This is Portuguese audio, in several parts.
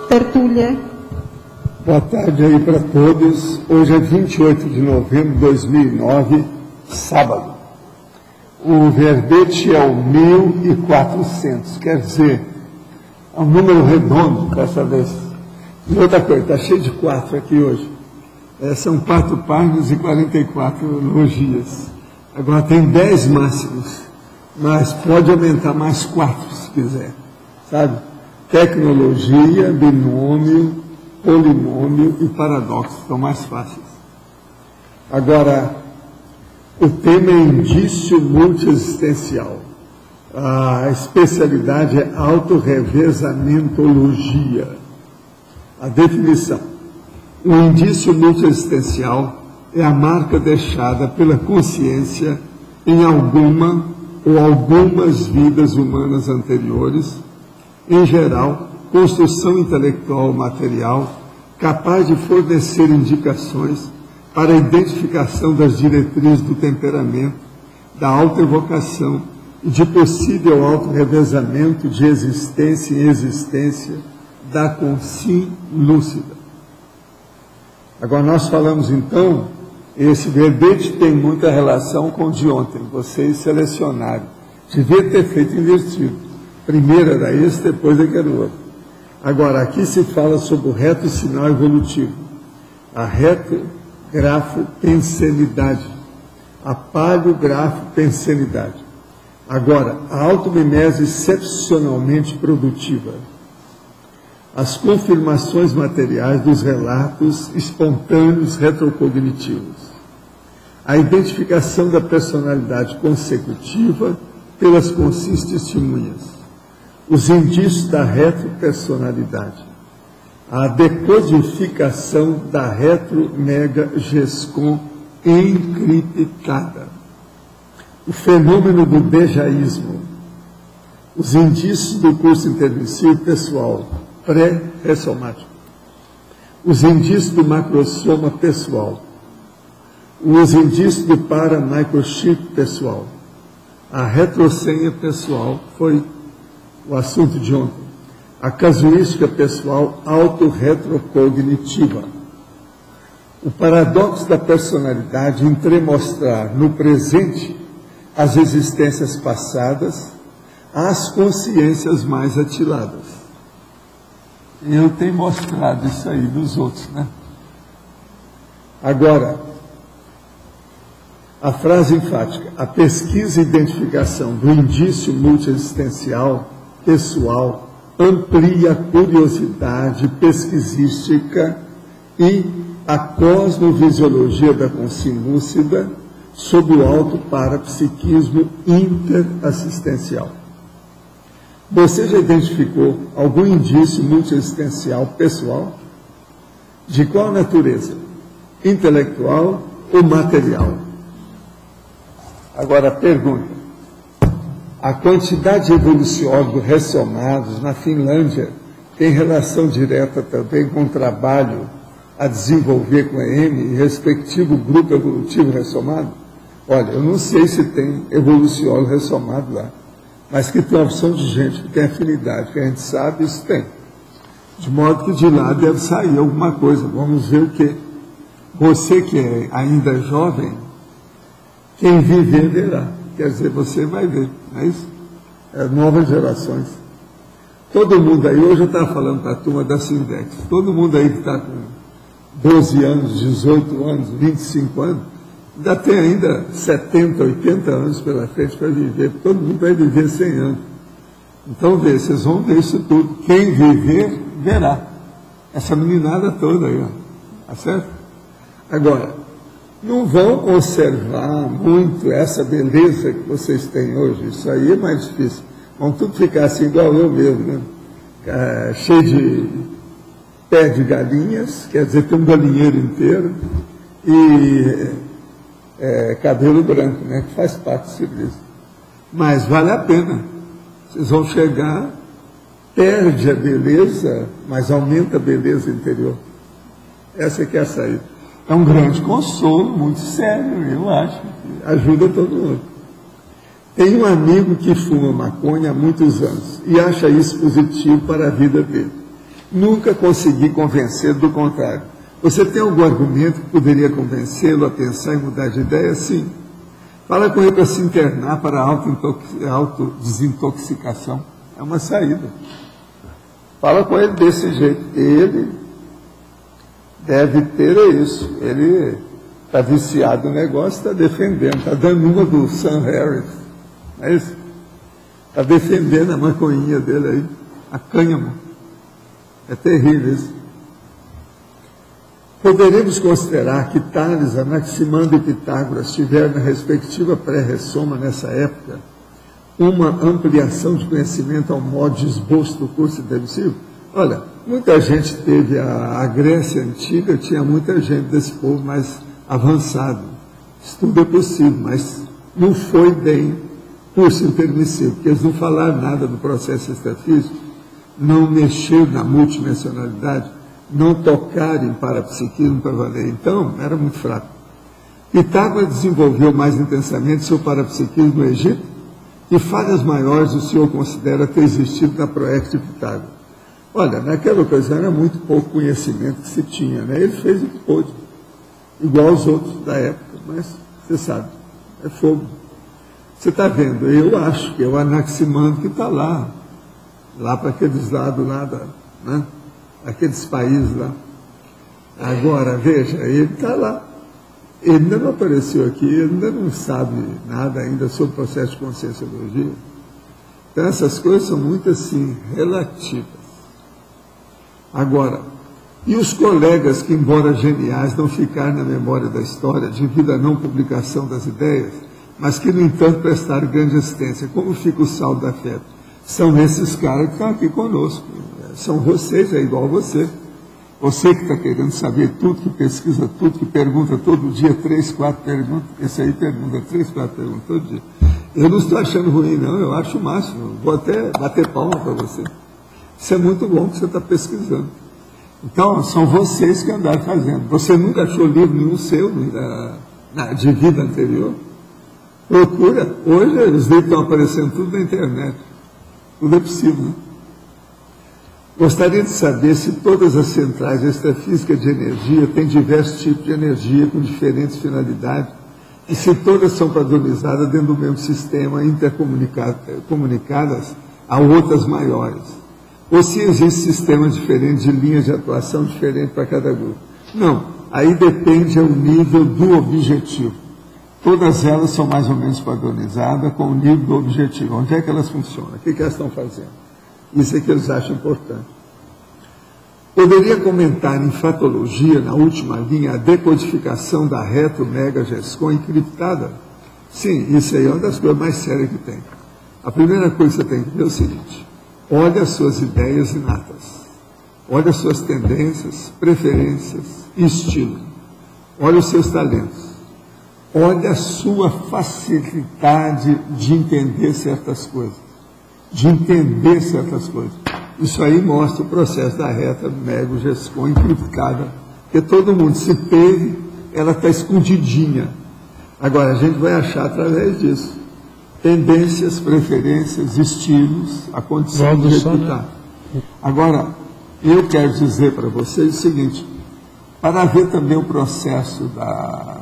Tertúlia. Boa tarde aí para todos. Hoje é 28 de novembro de 2009, sábado. O verbete é o 1400, quer dizer, é um número redondo dessa vez. E outra coisa, está cheio de 4 aqui hoje. São 4 páginas e 44 logias. Agora tem 10 máximos, mas pode aumentar mais 4 se quiser, sabe? Tecnologia, binômio, polinômio e paradoxo, são mais fáceis. Agora, o tema é indício multiexistencial. A especialidade é autorrevezamentologia. A definição. O indício multiexistencial é a marca deixada pela consciência em alguma ou algumas vidas humanas anteriores, em geral, construção intelectual material capaz de fornecer indicações para a identificação das diretrizes do temperamento, da autoevocação e de possível autorrevezamento de existência em existência da consciência lúcida. Agora nós falamos então, esse verbete tem muita relação com o de ontem, vocês selecionaram. Devia ter feito invertido. Primeiro era esse, depois é que era o outro. Agora, aqui se fala sobre o reto sinal evolutivo, a retografo-pensenidade, a paleografo-pensenidade. Agora, a automimese excepcionalmente produtiva, as confirmações materiais dos relatos espontâneos retrocognitivos, a identificação da personalidade consecutiva pelas consistências, os indícios da retropersonalidade, a decodificação da retro-mega-gescom encriptada, o fenômeno do dejaísmo, os indícios do curso intermissivo pessoal pré-ressomático, os indícios do macrosoma pessoal, os indícios do para-microchip pessoal, a retrosenha pessoal foi o assunto de ontem, a casuística pessoal autorretrocognitiva, o paradoxo da personalidade entremostrar no presente as existências passadas às consciências mais atiladas. Eu tenho mostrado isso aí dos outros, né? Agora, a frase enfática, a pesquisa e identificação do indício multiexistencial pessoal amplia a curiosidade pesquisística e a cosmovisiologia da consciência lúcida sob o alto parapsiquismo interassistencial. Você já identificou algum indício multiexistencial pessoal? De qual natureza? Intelectual ou material? Agora, pergunta. A quantidade de evoluciólogos ressomados na Finlândia tem relação direta também com o trabalho a desenvolver com a EM e respectivo grupo evolutivo ressomado? Olha, eu não sei se tem evoluciólogo ressomado lá, mas que tem uma opção de gente que tem afinidade, que a gente sabe, isso tem. De modo que de lá deve sair alguma coisa, vamos ver o quê. Você que é ainda jovem, quem viver verá. Quer dizer, você vai ver, não é isso? Novas gerações. Todo mundo aí, hoje eu estava falando para a turma da Sindex, todo mundo aí que está com 12 anos, 18 anos, 25 anos, Ainda tem ainda 70, 80 anos pela frente para viver, todo mundo vai viver 100 anos. Então, vocês vão ver isso tudo. Quem viver, verá. Essa meninada toda aí, ó. Tá certo? Agora, não vão conservar muito essa beleza que vocês têm hoje. Isso aí é mais difícil. Vão tudo ficar assim, igual eu mesmo, né? Cheio de pé de galinhas, quer dizer, tem um galinheiro inteiro, e cabelo branco, né? Que faz parte do serviço. Mas vale a pena. Vocês vão chegar, perde a beleza, mas aumenta a beleza interior. Essa é que é a saída. É um grande consolo, muito sério, eu acho. Ajuda todo mundo. Tem um amigo que fuma maconha há muitos anos e acha isso positivo para a vida dele. Nunca consegui convencê-lo do contrário. Você tem algum argumento que poderia convencê-lo a pensar em mudar de ideia? Sim. Fala com ele para se internar para autodesintoxicação. É uma saída. Fala com ele desse jeito. Ele deve ter isso. Ele está viciado no negócio, está defendendo. Está dando uma do Sam Harris. Não é isso? Está defendendo a maconhinha dele aí. A cânhamo. É terrível isso. Poderemos considerar que Tales, Anaximandro e Pitágoras tiveram na respectiva pré-ressoma nessa época uma ampliação de conhecimento ao modo de esboço do curso intermissivo? Olha, muita gente teve, a Grécia Antiga tinha muita gente desse povo mais avançado. Isso tudo é possível, mas não foi bem curso intermissivo, porque eles não falaram nada do processo extrafísico, não mexeram na multidimensionalidade, não tocarem para psiquismo para valer. Então, era muito fraco. Pitágoras desenvolveu mais intensamente seu parapsiquismo no Egito, e falhas maiores o senhor considera ter existido na proex de Pitágoras. Olha, naquela ocasião era muito pouco conhecimento que se tinha, né? Ele fez o que pôde, igual aos outros da época, mas você sabe, é fogo. Você está vendo, eu acho que é o Anaximandro que está lá para aqueles lados lá, né? Aqueles países lá. Agora, veja, ele está lá. Ele ainda não apareceu aqui, ele ainda não sabe nada ainda sobre o processo de conscienciologia. Então, essas coisas são muito, assim, relativas. Agora, e os colegas que, embora geniais, não ficaram na memória da história devido à não publicação das ideias, mas que, no entanto, prestaram grande assistência? Como fica o saldo da fé? São esses caras que estão aqui conosco. São vocês, é igual você. Você que está querendo saber tudo, que pesquisa tudo, que pergunta todo dia 3, 4 perguntas. Esse aí pergunta 3, 4 perguntas todo dia. Eu não estou achando ruim, não. Eu acho o máximo. Vou até bater palma para você. Isso é muito bom que você está pesquisando. Então, são vocês que andaram fazendo. Você nunca achou livro nenhum seu de vida anterior? Procura. Hoje, os livros estão aparecendo tudo na internet. Tudo é possível, né? Gostaria de saber se todas as centrais extrafísicas de energia têm diversos tipos de energia com diferentes finalidades e se todas são padronizadas dentro do mesmo sistema, intercomunicadas a outras maiores. Ou se existem sistemas diferentes de linhas de atuação diferentes para cada grupo. Não, aí depende do nível do objetivo. Todas elas são mais ou menos padronizadas com o nível do objetivo. Onde é que elas funcionam? O que elas estão fazendo? Isso é que eles acham importante. Poderia comentar em fatologia, na última linha, a decodificação da retro-mega-gescon encriptada? Sim, isso aí é uma das coisas mais sérias que tem. A primeira coisa que você tem que ver é o seguinte: olha as suas ideias inatas, olha as suas tendências, preferências e estilo, olha os seus talentos, olha a sua facilidade de entender certas coisas. Isso aí mostra o processo da reta mega-gescon encriptada, porque todo mundo, se teve, ela está escondidinha. Agora, a gente vai achar através disso tendências, preferências, estilos, a condição de executar. Agora, eu quero dizer para vocês o seguinte: para ver também o processo da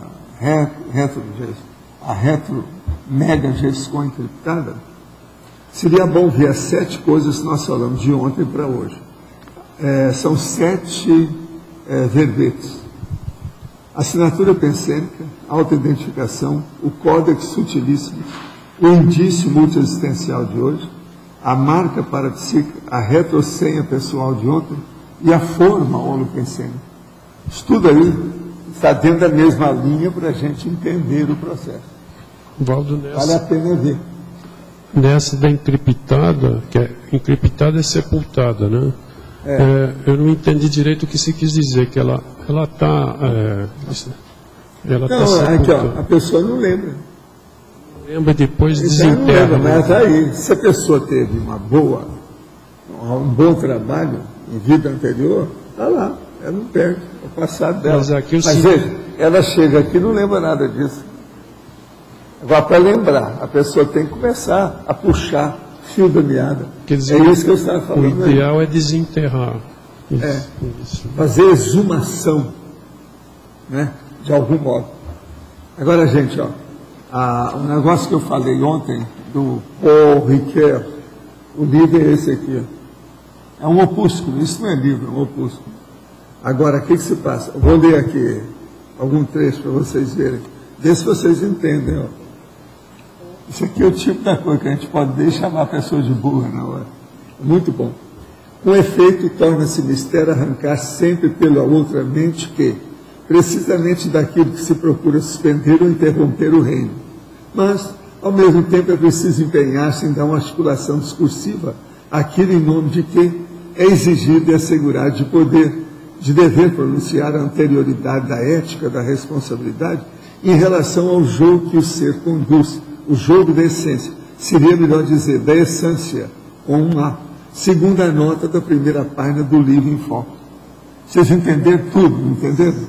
retro-mega-gescon encriptada, seria bom ver as 7 coisas que nós falamos de ontem para hoje. São 7 verbetes. assinatura pensênica, autoidentificação, o códex sutilíssimo, o indício multiexistencial de hoje, a marca parapsíquica, a retrosenha pessoal de ontem e a forma holopensênica. Isso tudo aí está dentro da mesma linha para a gente entender o processo. Valdo, Vale a pena ver. Nessa da encriptada, que é encriptada é sepultada, né? Eu não entendi direito o que se quis dizer, que ela está... Aqui, ó, a pessoa não lembra. Lembra depois Então, não desenterra. lembra, mas aí, se a pessoa teve um bom trabalho em vida anterior, está lá, ela não perde, é o passado dela. Mas veja, ela chega aqui e não lembra nada disso. Agora, para lembrar, a pessoa tem que começar a puxar fio da meada. Quer dizer, é isso que eu estava falando. O ideal é desenterrar. Isso. Fazer exumação, né, de algum modo. Agora, gente, ó, o negócio que eu falei ontem, do Paul Ricoeur, o livro é esse aqui. Ó. É um opúsculo, isso não é livro, é um opúsculo. Agora, o que se passa? Eu vou ler aqui algum trecho para vocês verem. Vê se vocês entendem. Ó. Isso aqui é o tipo da coisa que a gente pode chamar a pessoa de burra na hora. Muito bom. Com efeito, torna-se mistério arrancar sempre pela outra mente que, precisamente daquilo que se procura suspender ou interromper o reino. Mas, ao mesmo tempo, é preciso empenhar-se em dar uma articulação discursiva àquilo em nome de que é exigido e assegurado de dever pronunciar a anterioridade da ética, da responsabilidade, em relação ao jogo que o ser conduz, o jogo da essência, seria melhor dizer, da essência, com um A, segundo a nota da primeira página do livro em foco. Vocês entenderam tudo, entenderam?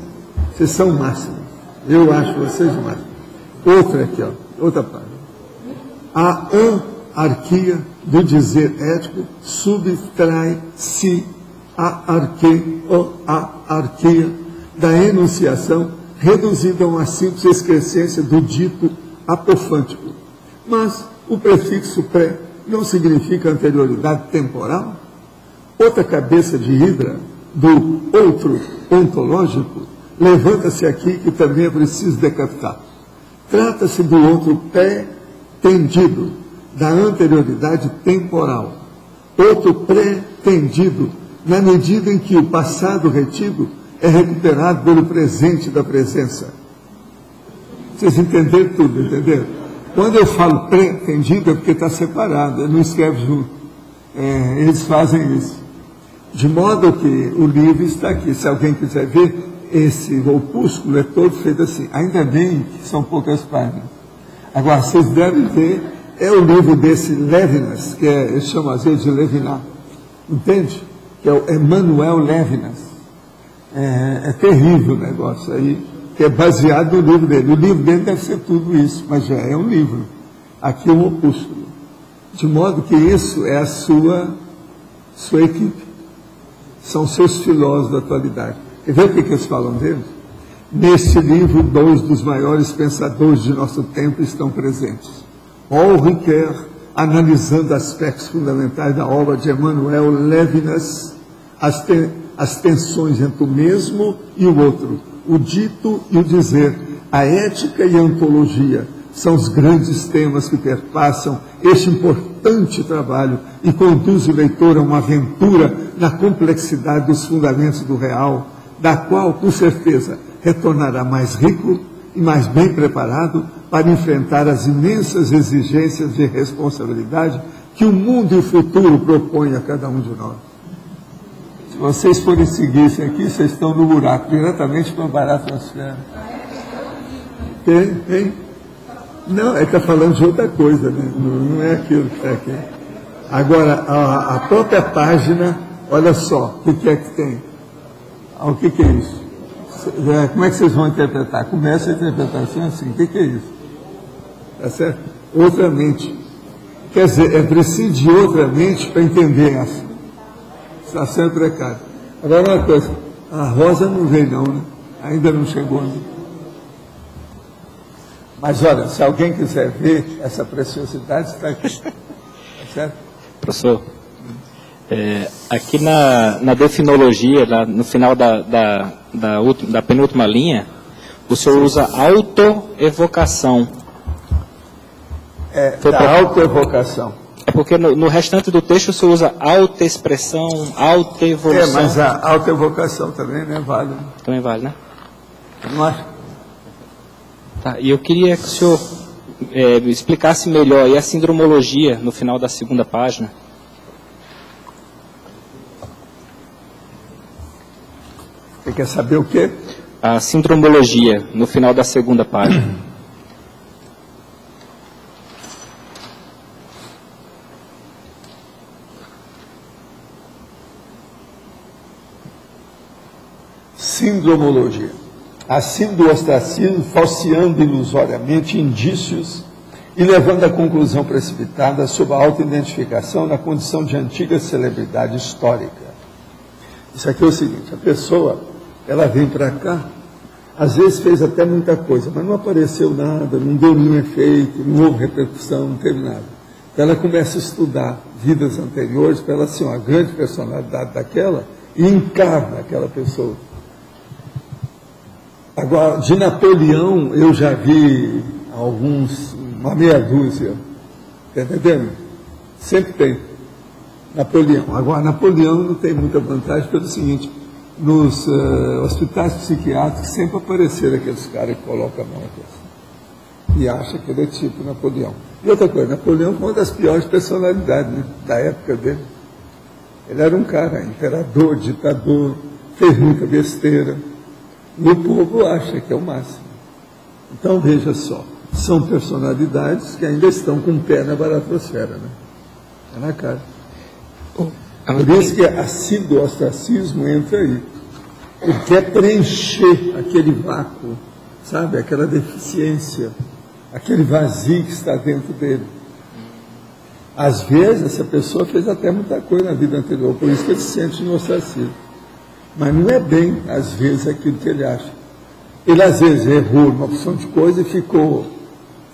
Vocês são máximos. Eu acho vocês máximos. Outra aqui, ó, outra página. A anarquia do dizer ético subtrai-se a arquia da enunciação, reduzida a uma simples excrescência do dito apofântico. Mas o prefixo pré não significa anterioridade temporal? Outra cabeça de hidra do outro ontológico levanta-se aqui que também é preciso decapitar. Trata-se do outro pé tendido, da anterioridade temporal. Outro pré-tendido, na medida em que o passado retido é recuperado pelo presente da presença. Vocês entenderam tudo, entenderam? Quando eu falo pré-tendido é porque está separado, eu não escrevo junto. Eles fazem isso. De modo que o livro está aqui. Se alguém quiser ver, esse opúsculo é todo feito assim. Ainda bem que são poucas páginas. Agora, vocês devem ver, é o livro desse Levinas, que eu chamo às vezes de Levinas. Entende? Que é o Emmanuel Levinas. É terrível o negócio aí, que é baseado no livro dele. O livro dele deve ser tudo isso, mas já é um livro. Aqui é um opúsculo. De modo que isso é a sua equipe. São seus filósofos da atualidade. Quer ver o que eles falam deles? Neste livro, dois dos maiores pensadores de nosso tempo estão presentes. Paul Ricoeur, analisando aspectos fundamentais da obra de Emmanuel Levinas, as tensões entre o mesmo e o outro, o dito e o dizer, a ética e a ontologia, são os grandes temas que perpassam este importante trabalho e conduzem o leitor a uma aventura na complexidade dos fundamentos do real, da qual, com certeza, retornará mais rico e mais bem preparado para enfrentar as imensas exigências de responsabilidade que o mundo e o futuro propõem a cada um de nós. Se vocês forem seguir isso aqui, vocês estão no buraco, diretamente para o barato das ferras. Tem? Não, ele está falando de outra coisa, né? Não é aquilo que está aqui. Agora, a própria página, olha só, o que é que tem? O que é isso? Como é que vocês vão interpretar? Começa a interpretação assim, o que é isso? Tá certo? Outra mente. Quer dizer, é preciso de outra mente para entender essa. Está sendo precário. Agora, uma coisa, a Rosa não veio não, né? Ainda não chegou, né? Mas olha, se alguém quiser ver essa preciosidade, está aqui. Tá certo? Professor, aqui na definologia, no final da penúltima linha, o senhor usa autoevocação. Da autoevocação. É porque no restante do texto o senhor usa autoexpressão, autoevolução. Mas a autoevocação também não é válida. Também vale, né? Não acho. Tá, e eu queria que o senhor explicasse melhor aí a sindromologia no final da segunda página. Você quer saber o quê? A sindromologia no final da segunda página. Sindromologia. Assim do ostracismo, falseando ilusoriamente indícios e levando à conclusão precipitada sobre a autoidentificação na condição de antiga celebridade histórica. Isso aqui é o seguinte, a pessoa, ela vem para cá, às vezes fez até muita coisa, mas não apareceu nada, não deu nenhum efeito, não houve repercussão, não teve nada. Então ela começa a estudar vidas anteriores para ela ser uma grande personalidade daquela e encarna aquela pessoa. Agora, de Napoleão, eu já vi uma meia dúzia, está entendendo? Sempre tem Napoleão. Agora, Napoleão não tem muita vantagem pelo seguinte, nos hospitais psiquiátricos sempre apareceram aqueles caras que colocam a mão aqui e acham que ele é tipo Napoleão. E outra coisa, Napoleão foi uma das piores personalidades, né, da época dele. Ele era um cara, imperador, ditador, fez muita besteira. E o povo acha que é o máximo. Então, veja só, são personalidades que ainda estão com o pé na baratrosfera, né? É na cara. Por isso que a síndrome do ostracismo entra aí. Ele quer preencher aquele vácuo, sabe? Aquela deficiência, aquele vazio que está dentro dele. Às vezes, essa pessoa fez até muita coisa na vida anterior, por isso que ele se sente no ostracismo. Mas não é bem, às vezes, aquilo que ele acha. Ele, às vezes, errou uma opção de coisa e ficou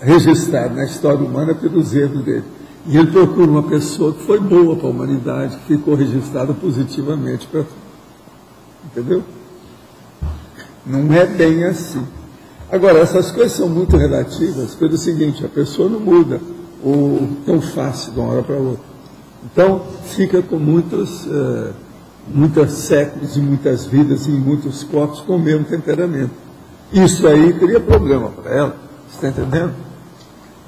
registrado na história humana pelos erros dele. E ele procura uma pessoa que foi boa para a humanidade, que ficou registrada positivamente para tudo. Entendeu? Não é bem assim. Agora, essas coisas são muito relativas pelo seguinte, a pessoa não muda tão fácil de uma hora para outra. Então, fica com muitos séculos e muitas vidas e muitos corpos com o mesmo temperamento. Isso aí cria problema para ela, você está entendendo?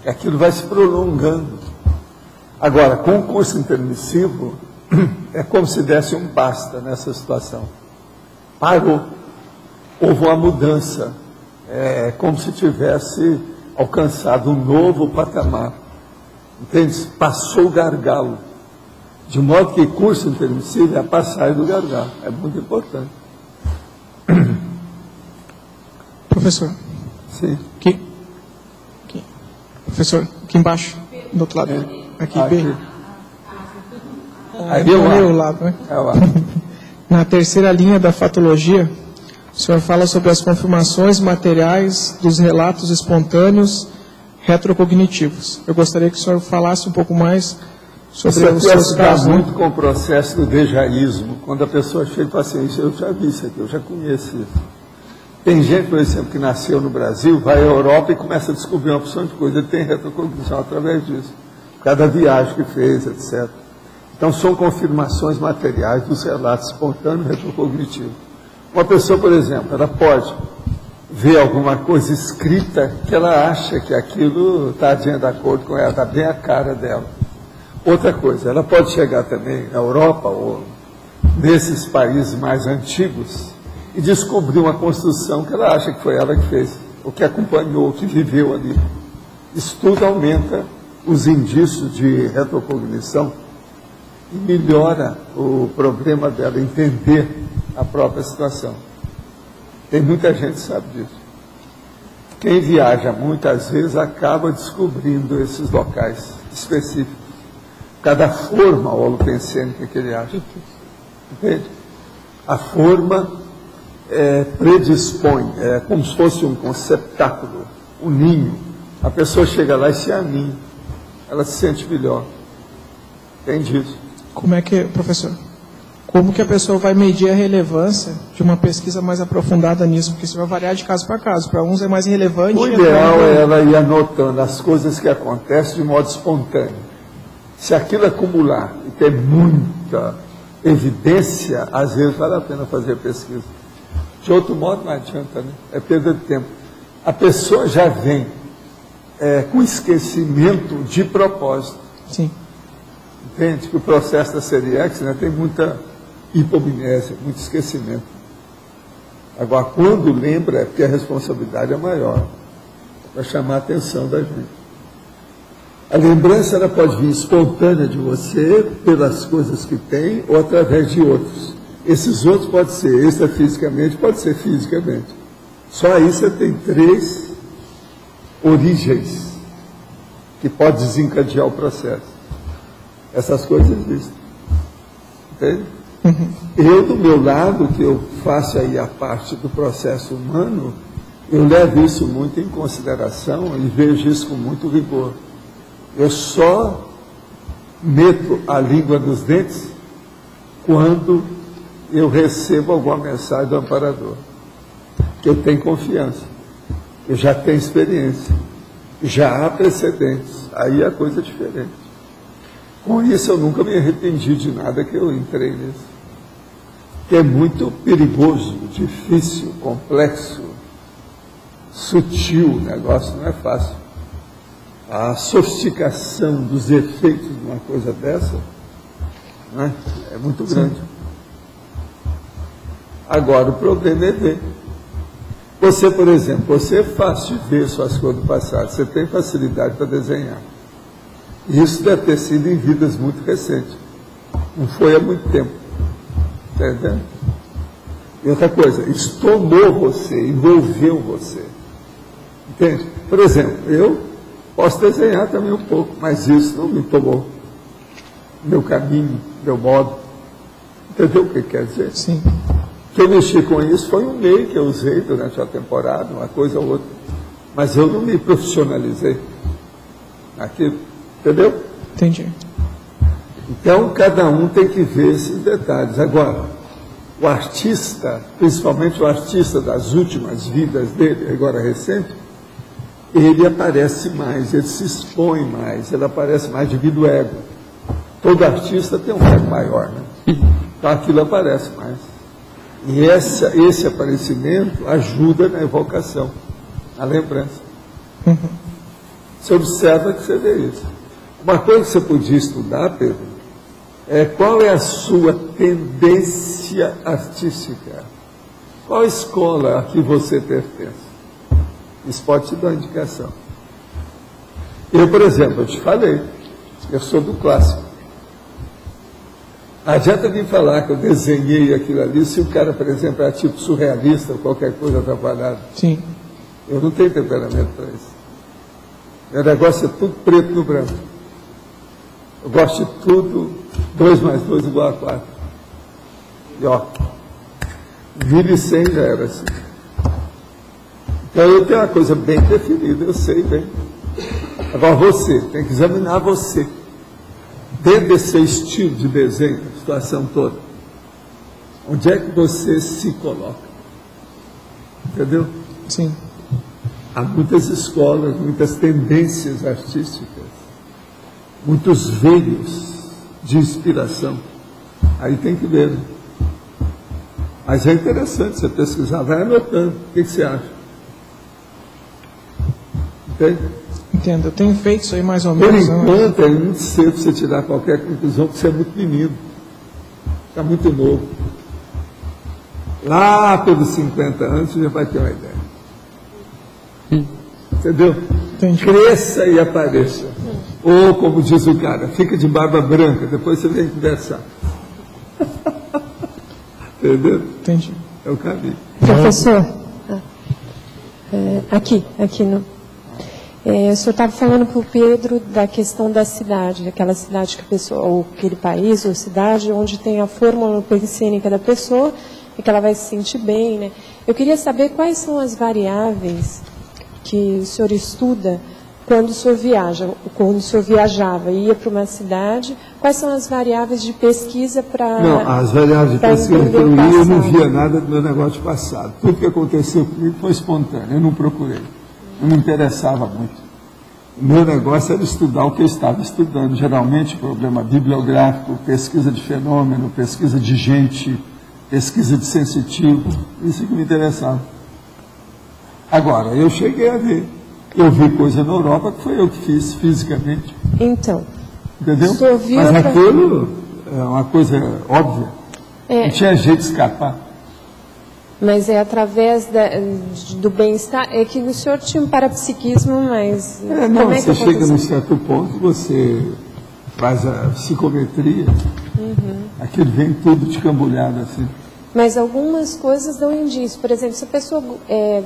Aquilo vai se prolongando. Agora, com o curso intermissivo, é como se desse um basta nessa situação. Parou. Houve uma mudança. É como se tivesse alcançado um novo patamar. Entende? Passou o gargalo. De modo que curso intermissivo é a passagem do gargalo. É muito importante. Professor. Sim. Aqui. Professor, aqui embaixo, do outro lado. Aqui, B. Aí o meu lado, né? Na terceira linha da fatologia, o senhor fala sobre as confirmações materiais dos relatos espontâneos retrocognitivos. Eu gostaria que o senhor falasse um pouco mais sobre os seus casos. Muito com o processo do dejaísmo. Quando a pessoa chega e fala assim, eu já vi isso aqui, eu já conheço isso. Tem gente, por exemplo, que nasceu no Brasil, vai à Europa e começa a descobrir uma opção de coisa. Ele tem retrocognição através disso. Cada viagem que fez, etc. Então, são confirmações materiais dos relatos espontâneos retrocognitivos. Uma pessoa, por exemplo, ela pode ver alguma coisa escrita que ela acha que aquilo está de acordo com ela, está bem a cara dela. Outra coisa, ela pode chegar também na Europa ou nesses países mais antigos e descobrir uma construção que ela acha que foi ela que fez, ou que acompanhou, que viveu ali. Isso tudo aumenta os indícios de retrocognição e melhora o problema dela entender a própria situação. Tem muita gente que sabe disso. Quem viaja muitas vezes acaba descobrindo esses locais específicos. Cada forma holopensênica que ele acha. Entende? A forma predispõe, é como se fosse um conceptáculo, um ninho. A pessoa chega lá e se aninha. Ela se sente melhor. Entende isso? Como é que, professor, como que a pessoa vai medir a relevância de uma pesquisa mais aprofundada nisso? Porque isso vai variar de caso para caso. Para uns é mais relevante. O ideal é ela ir anotando as coisas que acontecem de modo espontâneo. Se aquilo acumular e ter muita evidência, às vezes vale a pena fazer pesquisa. De outro modo, não adianta, né? É perda de tempo. A pessoa já vem com esquecimento de propósito. Sim. Entende? Que o processo da Seriex, né, tem muita hipomnésia, muito esquecimento. Agora, quando lembra, é porque a responsabilidade é maior, para chamar a atenção da gente. A lembrança ela pode vir espontânea de você, pelas coisas que tem, ou através de outros. Esses outros pode ser extrafisicamente, pode ser fisicamente. Só aí você tem 3 origens que pode desencadear o processo. Essas coisas existem. Entende? Eu, do meu lado, que eu faço aí a parte do processo humano, eu levo isso muito em consideração e vejo isso com muito rigor. Eu só meto a língua nos dentes quando eu recebo alguma mensagem do amparador. Que eu tenho confiança, eu já tenho experiência, já há precedentes, aí a coisa é diferente. Com isso eu nunca me arrependi de nada que eu entrei nisso. Que é muito perigoso, difícil, complexo, sutil, o negócio não é fácil. A sofisticação dos efeitos de uma coisa dessa, né, é muito grande. Agora, o problema é ver. Você, por exemplo, você é fácil de ver suas coisas do passado, você tem facilidade para desenhar. Isso deve ter sido em vidas muito recentes. Não foi há muito tempo. Está entendendo? E outra coisa, isso tomou você, envolveu você. Entende? Por exemplo, eu posso desenhar também um pouco, mas isso não me tomou. Meu caminho, meu modo. Entendeu o que quer dizer? Sim. Que eu mexi com isso foi um meio que eu usei durante a temporada, uma coisa ou outra. Mas eu não me profissionalizei naquilo. Entendeu? Entendi. Então, cada um tem que ver esses detalhes. Agora, o artista, principalmente o artista das últimas vidas dele, agora recente, ele aparece mais, ele se expõe mais, ele aparece mais devido ao ego. Todo artista tem um ego maior, né? Então, aquilo aparece mais. E esse aparecimento ajuda na evocação, na lembrança. Você observa que você vê isso. Uma coisa que você podia estudar, Pedro, é qual é a sua tendência artística. Qual escola a que você pertence? Isso pode te dar uma indicação. Eu, por exemplo, eu te falei, eu sou do clássico. Não adianta vir falar que eu desenhei aquilo ali, se o cara, por exemplo, é tipo surrealista ou qualquer coisa atrapalhada. Sim. Eu não tenho temperamento para isso. Meu negócio é tudo preto no branco. Eu gosto de tudo 2 mais 2 igual a 4. E ó, 1100 já era assim. Então eu tenho uma coisa bem definida, eu sei bem. Agora você, tem que examinar você. Dentro desse estilo de desenho, a situação toda. Onde é que você se coloca? Entendeu? Sim. Há muitas escolas, muitas tendências artísticas, muitos veios de inspiração. Aí tem que ver. Né? Mas é interessante você pesquisar, vai anotando. O que você acha? Entende? Entendo. Eu tenho feito isso aí mais ou Por menos. enquanto, é muito cedo você tirar qualquer conclusão, porque você é muito menino. Está muito novo. Lá pelos 50 anos, você já vai ter uma ideia. Entendeu? Entendi. Cresça e apareça. Ou, como diz o cara, fica de barba branca, depois você vem conversar. Entendeu? Entendi. É o caminho. Professor, aqui no... o senhor estava falando para o Pedro da questão da cidade, aquela cidade que a pessoa, ou aquele país, ou cidade, onde tem a fórmula pensênica da pessoa e que ela vai se sentir bem, né? Eu queria saber quais são as variáveis que o senhor estuda quando o senhor viaja, quando o senhor viajava e ia para uma cidade, quais são as variáveis de pesquisa para... Não, as variáveis de pesquisa que eu li, eu não via nada do meu negócio passado. Tudo que aconteceu comigo foi espontâneo, eu não procurei. Eu não me interessava muito. O meu negócio era estudar o que eu estava estudando, geralmente problema bibliográfico, pesquisa de fenômeno, pesquisa de gente, pesquisa de sensitivo, isso que me interessava. Agora, eu cheguei a ver. Eu vi coisa na Europa que foi eu que fiz fisicamente. Então. Entendeu? Viu mas aquilo é uma coisa óbvia. Não tinha jeito de escapar. Mas é através do bem-estar. É que o senhor tinha um parapsiquismo, mas. Não, como é que você chega num certo ponto, você faz a psicometria, aquilo vem tudo descambulhado assim. Mas algumas coisas dão indício. Por exemplo, se a pessoa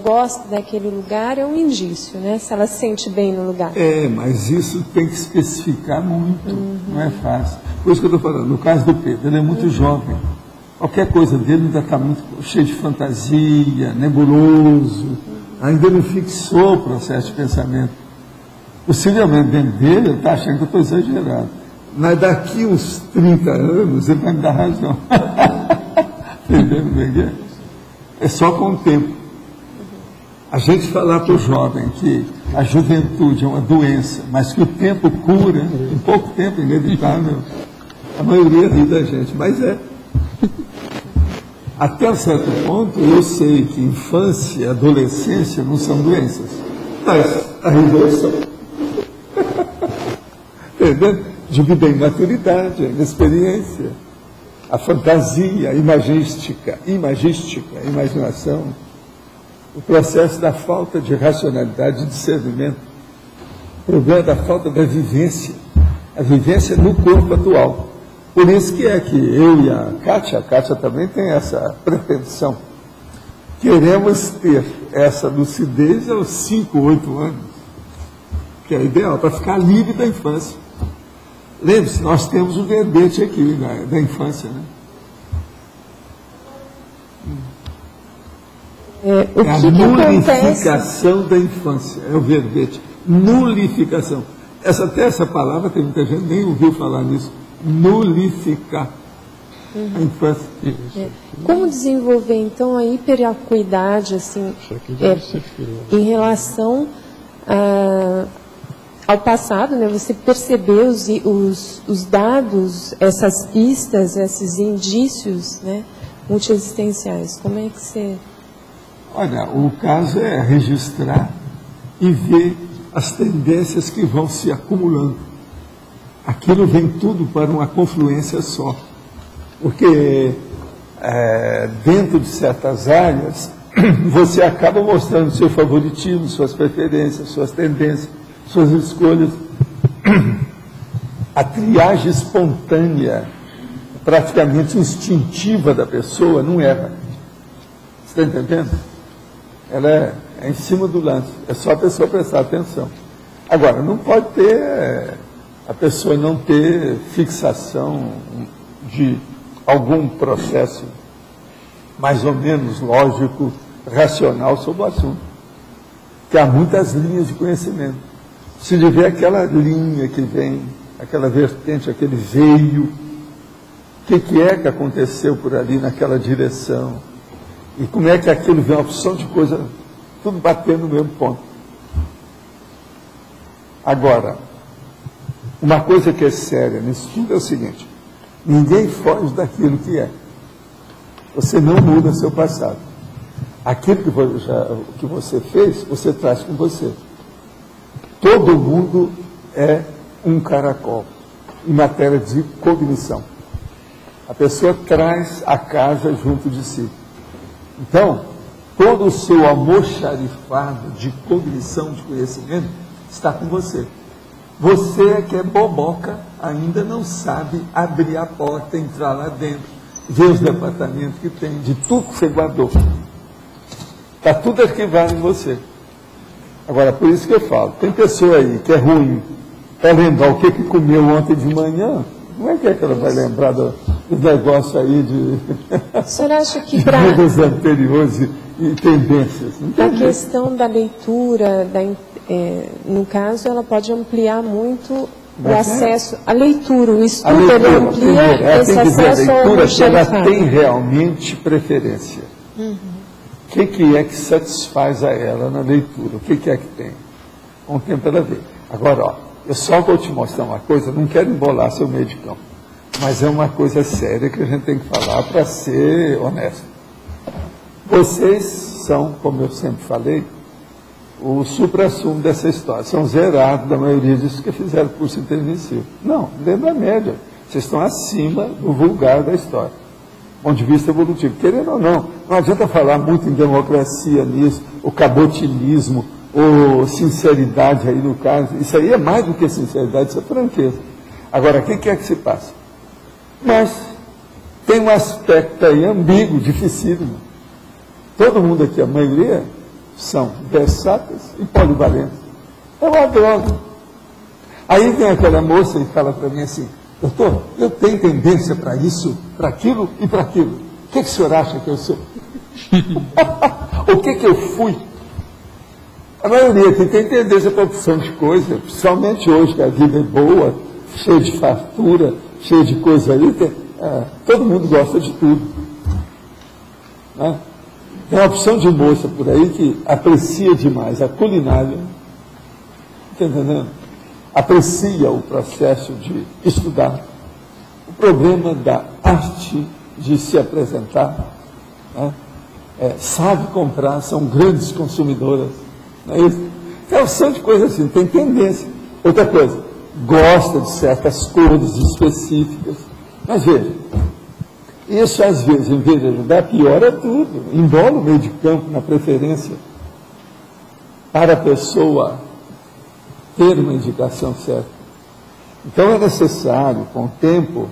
gosta daquele lugar, é um indício, né? Se ela se sente bem no lugar. Mas isso tem que especificar muito, não é fácil. Por isso que eu estou falando, no caso do Pedro, ele é muito jovem. Qualquer coisa dele ainda está muito cheio de fantasia, nebuloso, ainda não fixou o processo de pensamento. Possivelmente dentro dele, ele está achando que eu estou exagerado. Mas daqui uns 30 anos, ele vai me dar razão. Entendeu bem? É só com o tempo. A gente falar para o jovem que a juventude é uma doença, mas que o tempo cura, em pouco tempo, inevitável, a maioria ri da gente, mas é. Até um certo ponto, eu sei que infância e adolescência não são doenças, mas a revolução. Entendeu? Devido à imaturidade, à inexperiência, a fantasia, a imagística, a imaginação, o processo da falta de racionalidade e discernimento, o problema da falta da vivência, a vivência no corpo atual. Por isso que eu e a Kátia também tem essa pretensão. Queremos ter essa lucidez aos 5, 8 anos, que é ideal para ficar livre da infância. Lembre-se, nós temos um verbete aqui da infância, né? A nulificação da infância, é o verbete. Nulificação. Até essa palavra, tem muita gente nem ouviu falar nisso. Nulificar a infância. Como desenvolver, então, a hiperacuidade, assim, em relação ao passado, né? Você perceber os dados, essas pistas, esses indícios, né, multiexistenciais. Como é que você... Olha, o caso é registrar e ver as tendências que vão se acumulando. Aquilo vem tudo para uma confluência só. Porque dentro de certas áreas, você acaba mostrando seu favoritismo, suas preferências, suas tendências, suas escolhas. A triagem espontânea, praticamente instintiva da pessoa, não erra. Você está entendendo? Ela é em cima do lance. É só a pessoa prestar atenção. Agora, não pode ter... a pessoa não ter fixação de algum processo mais ou menos lógico, racional sobre o assunto. Porque há muitas linhas de conhecimento. Se ele vê aquela linha que vem, aquela vertente, aquele veio, o que é que aconteceu por ali naquela direção? E como é que aquilo vem, uma opção de coisa, tudo batendo no mesmo ponto. Agora, uma coisa que é séria nisso tudo é o seguinte: ninguém foge daquilo que é. Você não muda seu passado. Aquilo que você fez, você traz com você. Todo mundo é um caracol em matéria de cognição. A pessoa traz a casa junto de si. Então, todo o seu almoxarifado de cognição, de conhecimento, está com você. Você que é boboca, ainda não sabe abrir a porta, entrar lá dentro, ver os departamentos que tem, de tudo que você guardou. Está tudo arquivado em você. Agora, por isso que eu falo, tem pessoa aí que é ruim para lembrar o que comeu ontem de manhã, como é que ela vai lembrar do negócio aí de... O senhor acha que vidas anteriores e tendências? A questão da leitura, no caso, ela pode ampliar muito o acesso à leitura, o estudo, ele amplia esse acesso ao almoxarifado. Ela tem realmente preferência. O que é que satisfaz a ela na leitura? O que é que tem? Com o tempo ela vê. Agora, ó, eu só vou te mostrar uma coisa, não quero embolar seu meio de campo, mas é uma coisa séria que a gente tem que falar para ser honesto. Vocês são, como eu sempre falei, o supra-sumo dessa história. São zerados da maioria disso que fizeram curso intermissivo. Não, dentro da média. Vocês estão acima do vulgar da história. Do ponto de vista evolutivo. Querendo ou não, não adianta falar muito em democracia nisso, o cabotilismo, ou sinceridade aí no caso. Isso aí é mais do que sinceridade, isso é franqueza. Agora, o que é que se passa? Mas tem um aspecto aí ambíguo, dificílimo. Todo mundo aqui, a maioria, são versáteis e polivalentes. É uma droga. Aí vem aquela moça e fala para mim assim: doutor, eu tenho tendência para isso, para aquilo e para aquilo. O que o senhor acha que eu sou? O que eu fui? A maioria aqui tem tendência para opção de coisa, principalmente hoje, que a vida é boa, cheia de fartura, cheia de coisa aí. Todo mundo gosta de tudo. Né? Tem uma opção de moça por aí que aprecia demais a culinária, está entendendo? Aprecia o processo de estudar, o problema da arte de se apresentar, né? Sabe comprar, são grandes consumidoras, não é isso? Tem uma opção de coisa assim, tem tendência. Outra coisa, gosta de certas cores específicas, mas veja, isso, às vezes, em vez de ajudar, piora tudo. Embola o meio de campo na preferência para a pessoa ter uma indicação certa. Então, é necessário, com o tempo,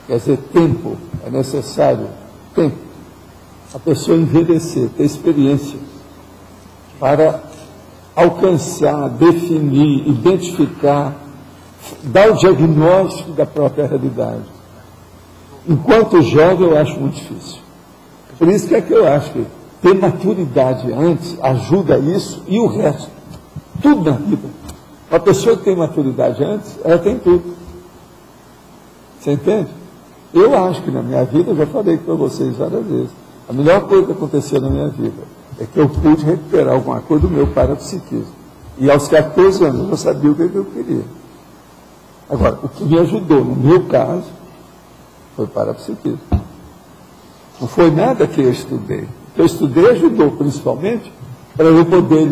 quer dizer, tempo, é necessário tempo, a pessoa envelhecer, ter experiência, para alcançar, definir, identificar, dar o diagnóstico da própria realidade. Enquanto jovem, eu acho muito difícil. Por isso que eu acho que ter maturidade antes ajuda isso e o resto. Tudo na vida. Uma pessoa que tem maturidade antes, ela tem tudo. Você entende? Eu acho que na minha vida, eu já falei para vocês várias vezes, a melhor coisa que aconteceu na minha vida é que eu pude recuperar alguma coisa do meu parapsiquismo. E aos 14 anos eu sabia o que eu queria. Agora, o que me ajudou, no meu caso, foi parapsiquismo. Não foi nada que eu estudei. O que eu estudei ajudou, principalmente, para eu poder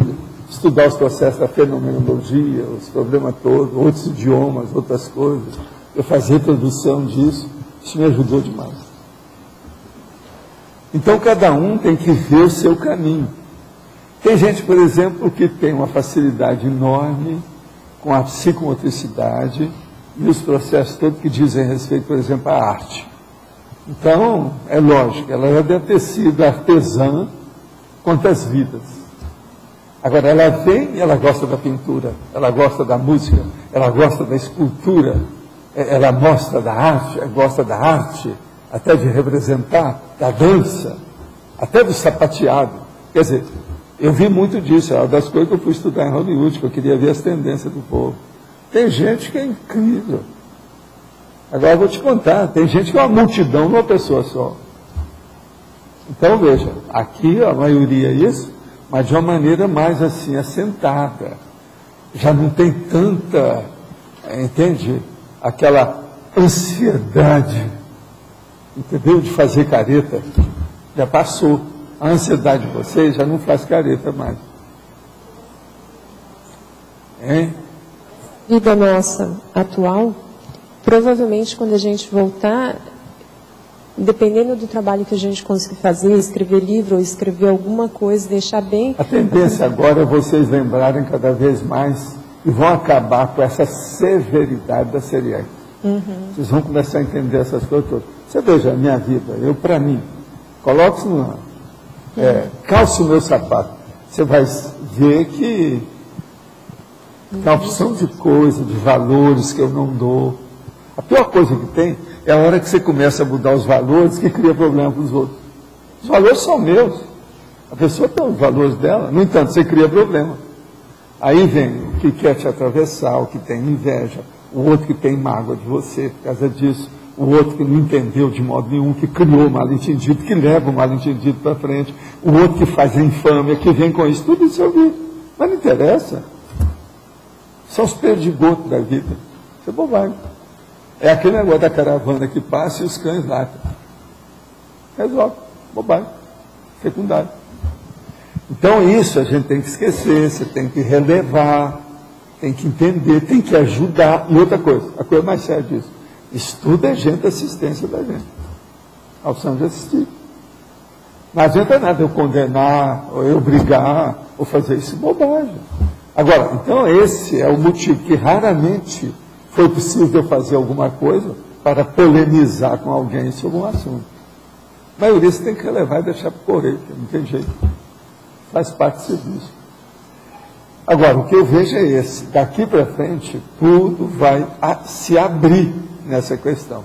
estudar os processos da fenomenologia, os problemas todos, outros idiomas, outras coisas. Eu fazia tradução disso. Isso me ajudou demais. Então, cada um tem que ver o seu caminho. Tem gente, por exemplo, que tem uma facilidade enorme com a psicomotricidade e os processos todos que dizem respeito, por exemplo, à arte. Então, é lógico, ela já deve ter sido artesã quantas vidas. Agora, ela vem e ela gosta da pintura, ela gosta da música, ela gosta da escultura, ela mostra da arte, ela gosta da arte, até de representar, da dança, até do sapateado. Quer dizer, eu vi muito disso, é uma das coisas que eu fui estudar em Hollywood, que eu queria ver as tendências do povo. Tem gente que é incrível. Agora eu vou te contar, tem gente que é uma multidão numa pessoa só. Então veja, aqui a maioria é isso, mas de uma maneira mais assim, assentada. Já não tem tanta, entende? Aquela ansiedade, entendeu? De fazer careta. Já passou. A ansiedade de vocês já não faz careta mais. Hein? Vida nossa atual, provavelmente quando a gente voltar, dependendo do trabalho que a gente conseguir fazer, escrever livro ou escrever alguma coisa, deixar bem... A tendência agora é vocês lembrarem cada vez mais e vão acabar com essa severidade da seriedade. Vocês vão começar a entender essas coisas todas. Você veja a minha vida, eu para mim, coloque-se no... calce o meu sapato. Você vai ver que tem uma opção de coisa, de valores que eu não dou. A pior coisa que tem é a hora que você começa a mudar os valores que cria problema para os outros. Os valores são meus. A pessoa tem os valores dela, no entanto, você cria problema. Aí vem o que quer te atravessar, o que tem inveja, o outro que tem mágoa de você por causa disso, o outro que não entendeu de modo nenhum, que criou o mal-entendido, que leva o mal-entendido para frente, o outro que faz a infâmia, que vem com isso, tudo isso eu vi. Mas não interessa. São os perdigotos da vida. Isso é bobagem. É aquele negócio da caravana que passa e os cães latem. Resolve. Bobagem. Secundário. Então isso a gente tem que esquecer, você tem que relevar, tem que entender, tem que ajudar. E outra coisa, a coisa mais séria disso, estuda é gente assistência da gente. A opção de assistir. Não adianta nada eu condenar, ou eu brigar, ou fazer isso, bobagem. Agora, então esse é o motivo que raramente foi preciso eu fazer alguma coisa para polemizar com alguém sobre um assunto. A maioria você tem que relevar e deixar para correr, não tem jeito. Faz parte do serviço. Agora, o que eu vejo é esse. Daqui para frente, tudo vai se abrir nessa questão.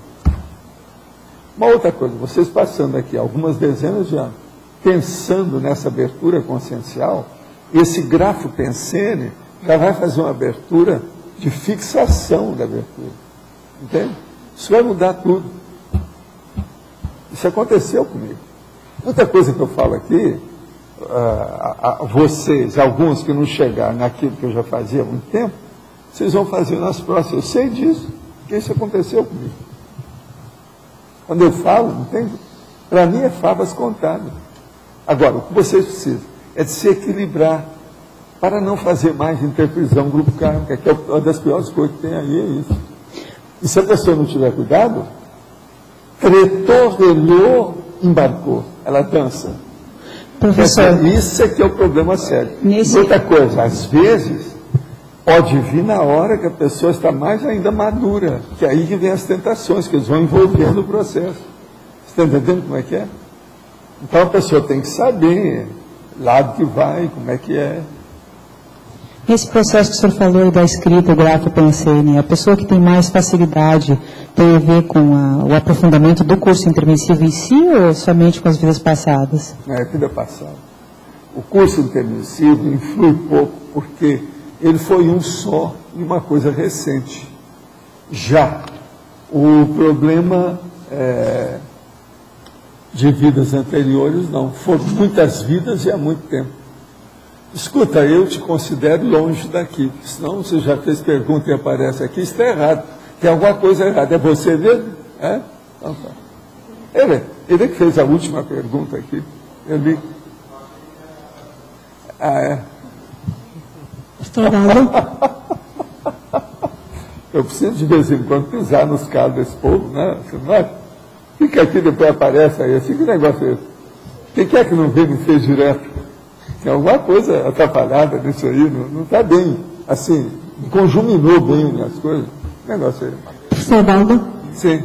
Uma outra coisa, vocês passando aqui algumas dezenas de anos, pensando nessa abertura consciencial, esse grafo Pensene já vai fazer uma abertura de fixação da abertura. Entende? Isso vai mudar tudo. Isso aconteceu comigo. Muita coisa que eu falo aqui, vocês, alguns que não chegaram naquilo que eu já fazia há muito tempo, vocês vão fazer nas próximas. Eu sei disso, porque isso aconteceu comigo. Quando eu falo, entende? Para mim é favas contadas. Agora, o que vocês precisam é de se equilibrar para não fazer mais interprisão grupo kármica, que é uma das piores coisas que tem aí, é isso. E se a pessoa não tiver cuidado, tretou, relhou, embarcou. Ela dança. Professor, isso é que é o problema sério. Outra coisa, às vezes, pode vir na hora que a pessoa está mais ainda madura, que é aí que vem as tentações, que eles vão envolvendo o processo. Você está entendendo como é que é? Então a pessoa tem que saber lado que vai, como é que é. Esse processo que o senhor falou da escrita, o grafo Pensene, a pessoa que tem mais facilidade tem a ver com o aprofundamento do curso intermissivo em si ou somente com as vidas passadas? É, vida passada. O curso intermissivo influi pouco porque ele foi um só e uma coisa recente. Já o problema de vidas anteriores, não. Foram muitas vidas e há muito tempo. Escuta, eu te considero longe daqui, senão você já fez pergunta e aparece aqui, isso está errado, tem alguma coisa errada, é você mesmo? É? Então tá. Ele que fez a última pergunta aqui, ele... Ah, é? Eu preciso de vez em quando pisar nos calos desse povo, né? Você não acha? Fica aqui, depois aparece aí, assim, que negócio é esse? Quem é que não veio e me fez direto? Tem alguma coisa atrapalhada nisso aí, não está bem, assim, conjuminou bem as coisas. Que negócio aí. Professor Valdo? Sim.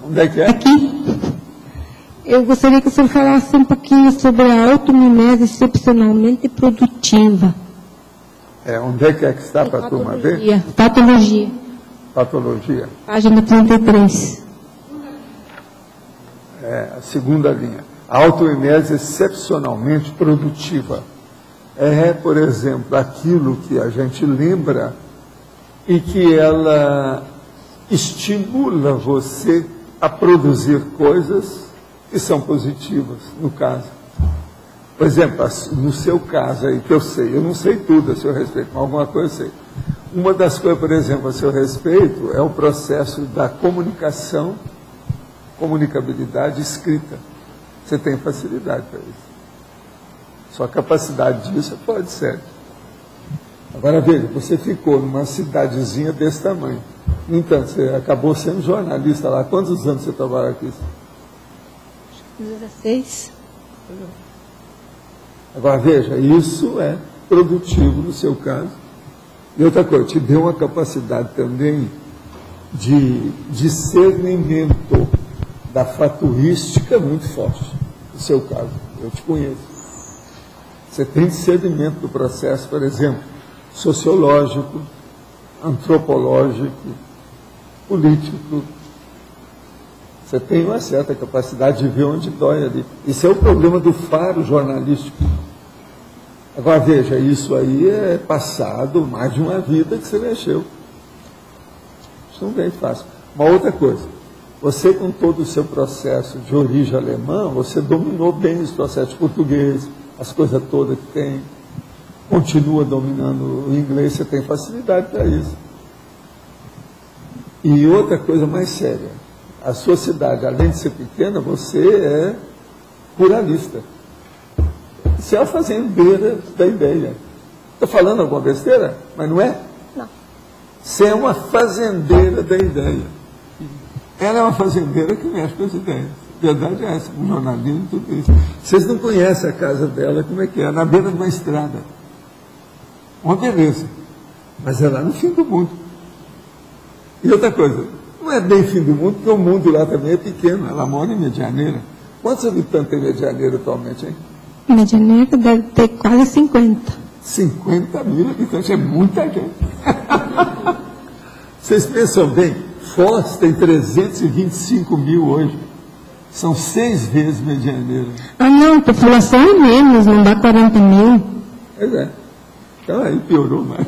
Onde é que é? Aqui. Eu gostaria que o senhor falasse um pouquinho sobre a automimese excepcionalmente produtiva. Onde é que está para a turma ver? Patologia. Patologia. Página 33. A segunda linha. A automimese excepcionalmente produtiva. Por exemplo, aquilo que a gente lembra e que ela estimula você a produzir coisas que são positivas, no caso. Por exemplo, no seu caso aí, que eu sei, eu não sei tudo a seu respeito, mas alguma coisa eu sei. Uma das coisas, por exemplo, a seu respeito, é o processo da comunicação, comunicabilidade escrita. Você tem facilidade para isso. Sua capacidade disso pode ser. Agora veja, você ficou numa cidadezinha desse tamanho. No entanto, você acabou sendo jornalista lá. Quantos anos você trabalha aqui? 16. Agora veja, isso é produtivo no seu caso. E outra coisa, te deu uma capacidade também de discernimento da fatuística muito forte, no seu caso, eu te conheço. Você tem discernimento do processo, por exemplo, sociológico, antropológico, político. Você tem uma certa capacidade de ver onde dói ali. Isso é o problema do faro jornalístico. Agora, veja, isso aí é passado mais de uma vida que você mexeu. Isso não vem fácil. Uma outra coisa, você com todo o seu processo de origem alemã, você dominou bem esse processo de português, as coisas todas que tem, continua dominando o inglês, você tem facilidade para isso. E outra coisa mais séria, a sua cidade, além de ser pequena, você é pluralista. Você é uma fazendeira da ideia. Estou falando alguma besteira? Mas não é? Não. Você é uma fazendeira da ideia. Ela é uma fazendeira que mexe com as ideias. A verdade é essa, o jornalismo e tudo isso. Vocês não conhecem a casa dela, como é que é? Na beira de uma estrada. Uma beleza. Mas é lá no fim do mundo. E outra coisa, não é bem fim do mundo, porque o mundo lá também é pequeno. Ela mora em Medianeira. Quantos habitantes tem Medianeira atualmente, hein? Medianeira deve ter quase 50. 50 mil habitantes, é muita gente. Vocês pensam bem, Foz tem 325 mil hoje. São 6 vezes Medianeira. Ah, não, a população é menos, não dá 40 mil. Pois é. Então aí piorou mais.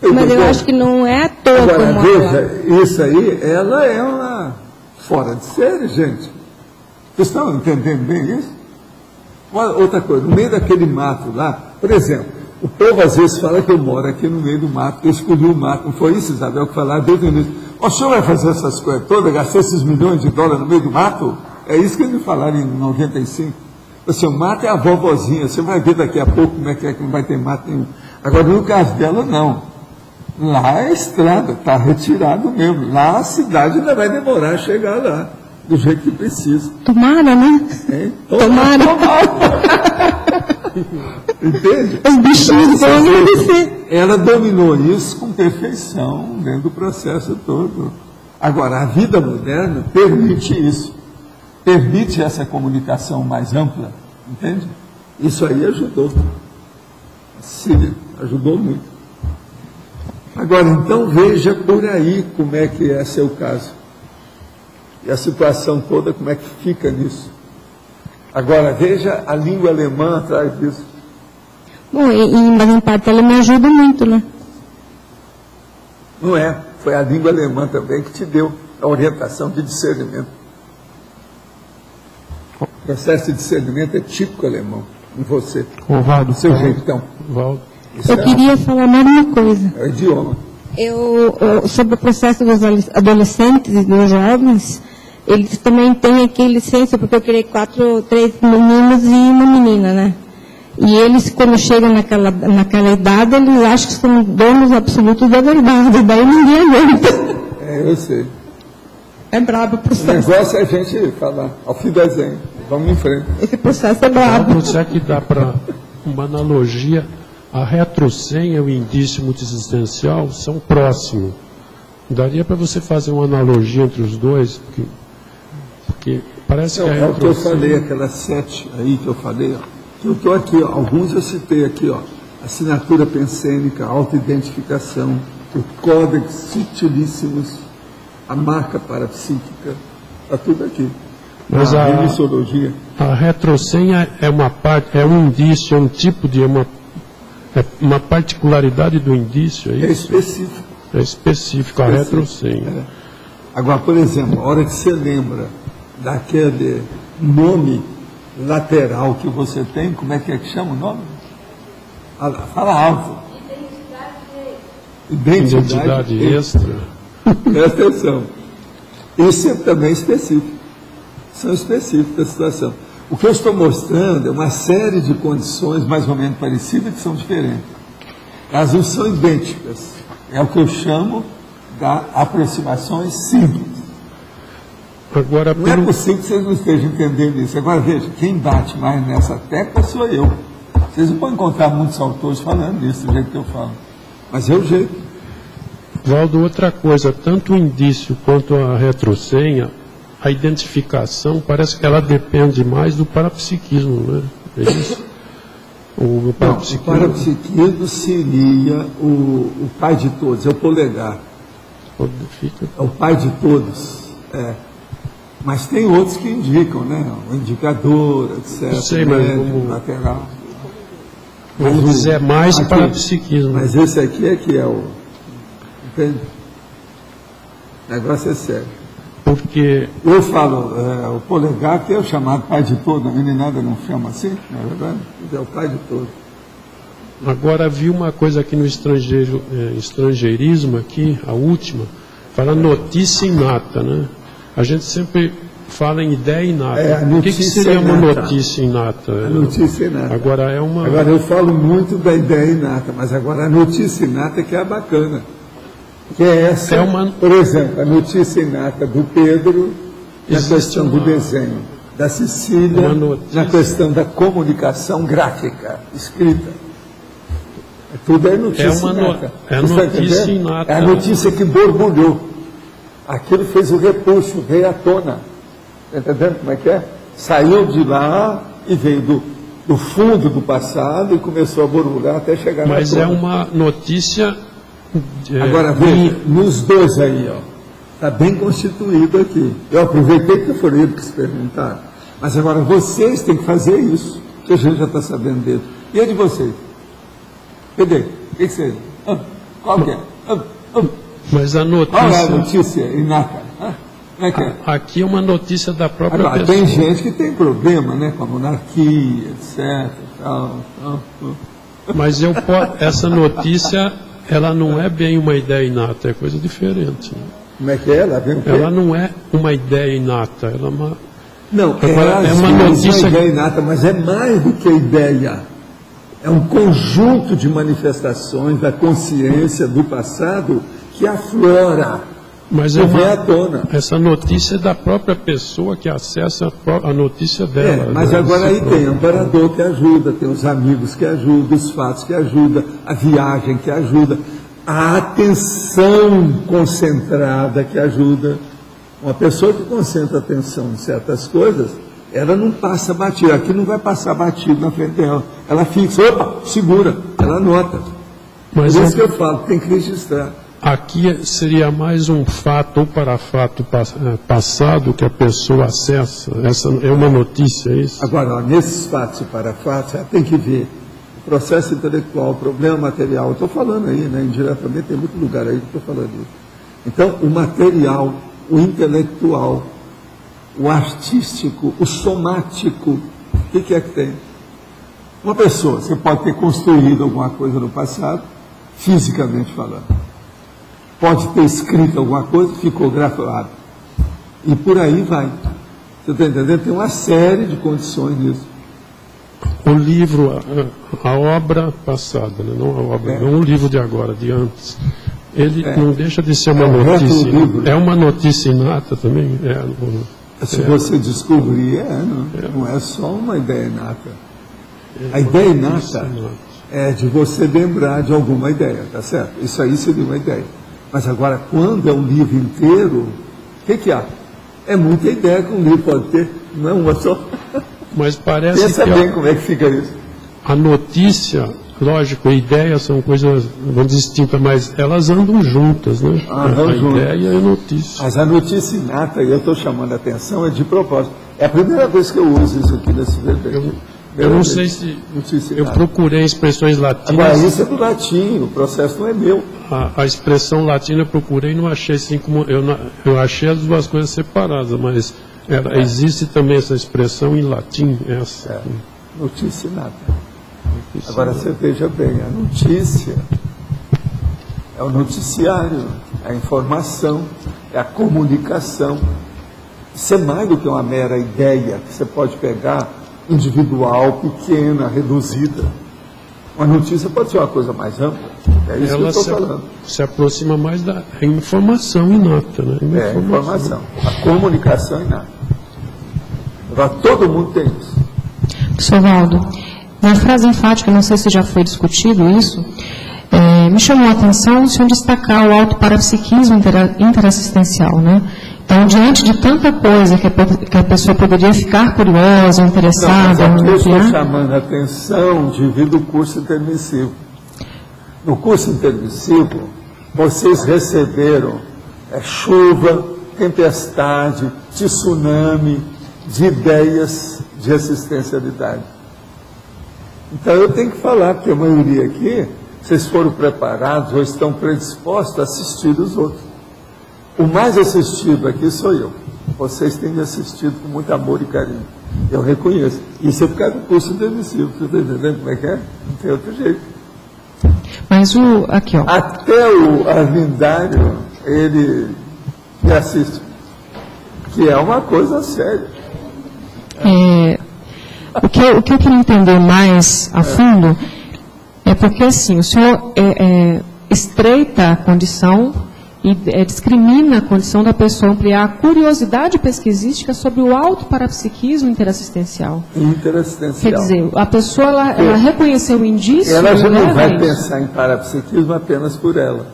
Mas eu acho que não é à toa. Agora, como veja, isso aí, ela é uma fora de série, gente. Vocês estão entendendo bem isso? Outra coisa, no meio daquele mato lá, por exemplo, o povo às vezes fala que eu moro aqui no meio do mato, que eu escolhi o mato. Não foi isso, Isabel, que falaram desde o início. O senhor vai fazer essas coisas todas, gastar esses milhões de dólares no meio do mato? É isso que eles falaram em 95. O seu mato é a vovozinha, você vai ver daqui a pouco como é que não vai ter mato nenhum. Agora, no caso dela, não. Lá é estrada, está retirado mesmo. Lá a cidade ainda vai demorar a chegar lá, do jeito que precisa. Tomara, né? Hein? Tomara. Entende? Os bichinhos vão agradecer. Ela dominou isso com perfeição dentro do processo todo. Agora, a vida moderna permite isso. Permite essa comunicação mais ampla. Entende? Isso aí ajudou. A Síria ajudou muito. Agora, então, veja por aí como é que é seu caso. E a situação toda, como é que fica nisso. Agora, veja a língua alemã atrás disso. Bom, mas em parte ela me ajuda muito, né? Não é? Foi a língua alemã também que te deu a orientação de discernimento. O processo de discernimento é típico alemão, em você. Valdo, no seu jeitão. Valdo. Eu queria falar mais uma coisa. É o idioma. Sobre o processo dos adolescentes e dos jovens, eles também têm aqui licença, porque eu criei 3 meninos e uma menina, né? E eles, quando chegam naquela idade, eles acham que são donos absolutos da verdade, daí ninguém aguenta. Eu sei. É brabo o processo. O negócio é a gente falar, ao fim do desenho, vamos em frente. Esse processo é brabo. Valdo, será que dá para uma analogia? A retrosenha e o indício multiexistencial são próximos. Daria para você fazer uma analogia entre os dois? Porque parece que a É o que eu retrosenha... falei, aquelas 7 aí que eu falei, ó. Eu estou aqui, ó, alguns eu citei aqui, ó. Assinatura pensênica, autoidentificação, o códex sutilíssimos, a marca parapsíquica, está tudo aqui. Mas a remissologia. A retrosenha é uma parte, é um indício, é um tipo de... É uma particularidade do indício, é isso? É específico. É específico, a retrosenha. É. Agora, por exemplo, a hora que você lembra daquele nome lateral que você tem, como é que chama o nome? Fala alto. Identidade extra. Presta atenção. Isso é também específico. São específicos da situação. O que eu estou mostrando é uma série de condições mais ou menos parecidas que são diferentes. Elas não são idênticas. É o que eu chamo das aproximações simples. Agora, não é possível que vocês não estejam entendendo isso. Agora veja, quem bate mais nessa tecla sou eu. Vocês não vão encontrar muitos autores falando isso do jeito que eu falo. Mas é o jeito. Valdo, outra coisa, tanto o indício quanto a retrosenha, a identificação, parece que ela depende mais do parapsiquismo, né? É isso? O parapsiquismo seria o pai de todos, é o polegar. Fica. É o pai de todos. É. Mas tem outros que indicam, né? O indicador, etc. Eu sei, mas médio, lateral. Vamos dizer, mais parapsiquismo. Mas esse aqui é que é o... Entende? O negócio é sério. Porque Eu falo, o Polegar, que é o chamado pai de todo, a meninada não chama assim, não é verdade? Ele é o pai de todo. agora vi uma coisa aqui no estrangeirismo, aqui, a última, fala notícia inata, né? A gente sempre fala em ideia inata. O que seria uma notícia inata? A notícia inata. Agora é uma... Agora eu falo muito da ideia inata, mas agora a notícia inata que é a bacana. Que é essa, por exemplo, a notícia inata do Pedro na questão do desenho, da Cecília na questão da comunicação gráfica, escrita. Tudo é notícia inata. É notícia inata. É a notícia que borbulhou. Aquilo fez o repuxo, veio à tona. Está entendendo como é que é? Saiu de lá e veio do fundo do passado e começou a borbulhar até chegar na tona. Mas é uma notícia... Agora, veja, nos dois aí, está bem constituído aqui. Eu aproveitei que foram eles que experimentaram. Mas agora vocês têm que fazer isso, que a gente já está sabendo dele. E a de vocês? Cadê? O que seja? Qual que é? Mas a notícia... Olha a notícia inata. Como é que é? Aqui é uma notícia da própria agora, pessoa. tem gente que tem problema, né, com a monarquia, etc. Mas essa notícia... ela não é bem uma ideia inata, é coisa diferente. Né? Como é que é? Ela não é uma ideia inata, ela é uma... Não, é uma notícia... ideia inata, mas é mais do que ideia. É um conjunto de manifestações da consciência do passado que aflora, mas que vem à tona. Essa notícia é da própria pessoa que acessa a notícia dela. Mas agora aí tem amparador que ajuda, tem os amigos que ajudam, os fatos que ajudam, a viagem que ajuda, a atenção concentrada que ajuda. Uma pessoa que concentra atenção em certas coisas, ela não passa batido. Aqui não vai passar batido na frente dela. Ela fixa, opa, segura, ela anota. Mas por isso que eu falo, tem que registrar. Aqui seria mais um fato ou parafato passado que a pessoa acessa. Essa é uma notícia, é isso? Agora, nesses fatos e parafatos, ela tem que ver o processo intelectual, o problema material. Eu estou falando aí, né, indiretamente, tem muito lugar aí que eu estou falando isso. Então, o material, o intelectual, o artístico, o somático, o que é que tem? Uma pessoa, você pode ter construído alguma coisa no passado, fisicamente falando. Pode ter escrito alguma coisa, ficou gravado. E por aí vai. Você está entendendo? Tem uma série de condições nisso. O livro, a obra passada, né? Não a obra, não o livro de agora, de antes. Ele não deixa de ser uma notícia. É uma notícia inata também? Se você descobrir, não é só uma ideia inata. A ideia inata é de você lembrar de alguma ideia, tá certo? Isso aí seria uma ideia. Mas agora, quando é um livro inteiro, o que há? É muita ideia que um livro pode ter, não é uma só. Mas parece Pensa que bem como é que fica isso. A notícia, lógico, ideias são coisas distintas, mas elas andam juntas, né? A ideia e a notícia. Mas a notícia inata, e eu estou chamando a atenção, é de propósito. É a primeira vez que eu uso isso aqui nesse verbete. Eu não sei se... Eu procurei expressões latinas... Agora, isso é do latim, o processo não é meu. A expressão latina eu procurei e não achei assim como... Eu achei as duas coisas separadas, mas existe também essa expressão em latim, essa. Notícia inata. Agora, você veja bem, a notícia é o noticiário, é a informação, é a comunicação. Isso é mais do que uma mera ideia que você pode pegar individual, pequena, reduzida. Uma notícia pode ser uma coisa mais ampla. É isso que eu estou falando. Se aproxima mais da informação inata, né? Informação. A comunicação inata. Agora, todo mundo tem isso. Professor Valdo, na frase enfática, não sei se já foi discutido isso, me chamou a atenção o senhor destacar o autoparapsiquismo interassistencial, né? Então, diante de tanta coisa que a pessoa poderia ficar curiosa, interessada... Não, eu estou chamando a atenção devido ao curso intermissivo. No curso intermissivo, vocês receberam chuva, tempestade, de tsunami, de ideias de assistencialidade. Então eu tenho que falar, porque a maioria aqui, vocês foram preparados ou estão predispostos a assistir os outros. O mais assistido aqui sou eu. Vocês têm me assistido com muito amor e carinho. Eu reconheço. Isso é por causa do curso intermissivo. Você está entendendo como é que é? Não tem outro jeito. Mas aqui, ó. Até o Arlindário, ele me assiste. Que é uma coisa séria. O que eu queria entender mais a fundo é porque, assim, o senhor estreita a condição e discrimina a condição da pessoa ampliar a curiosidade pesquisística sobre o autoparapsiquismo interassistencial. Interassistencial. Quer dizer, a pessoa, ela reconheceu o indício... Ela já não vai pensar em parapsiquismo apenas por ela.